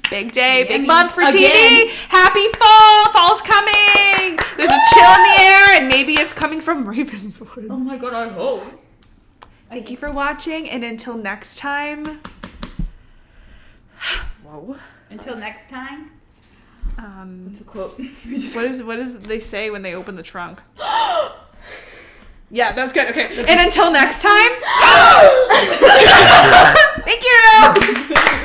Big day, big Emmys month for TV. again. Happy fall. Fall's coming. There's a chill in the air, and maybe it's coming from Ravenswood. Oh my god, I hope. Thank you for watching, and until next time. Whoa. Until next time. What's a quote? What does they say when they open the trunk? Yeah, that was good. Okay. And until next time. Thank you.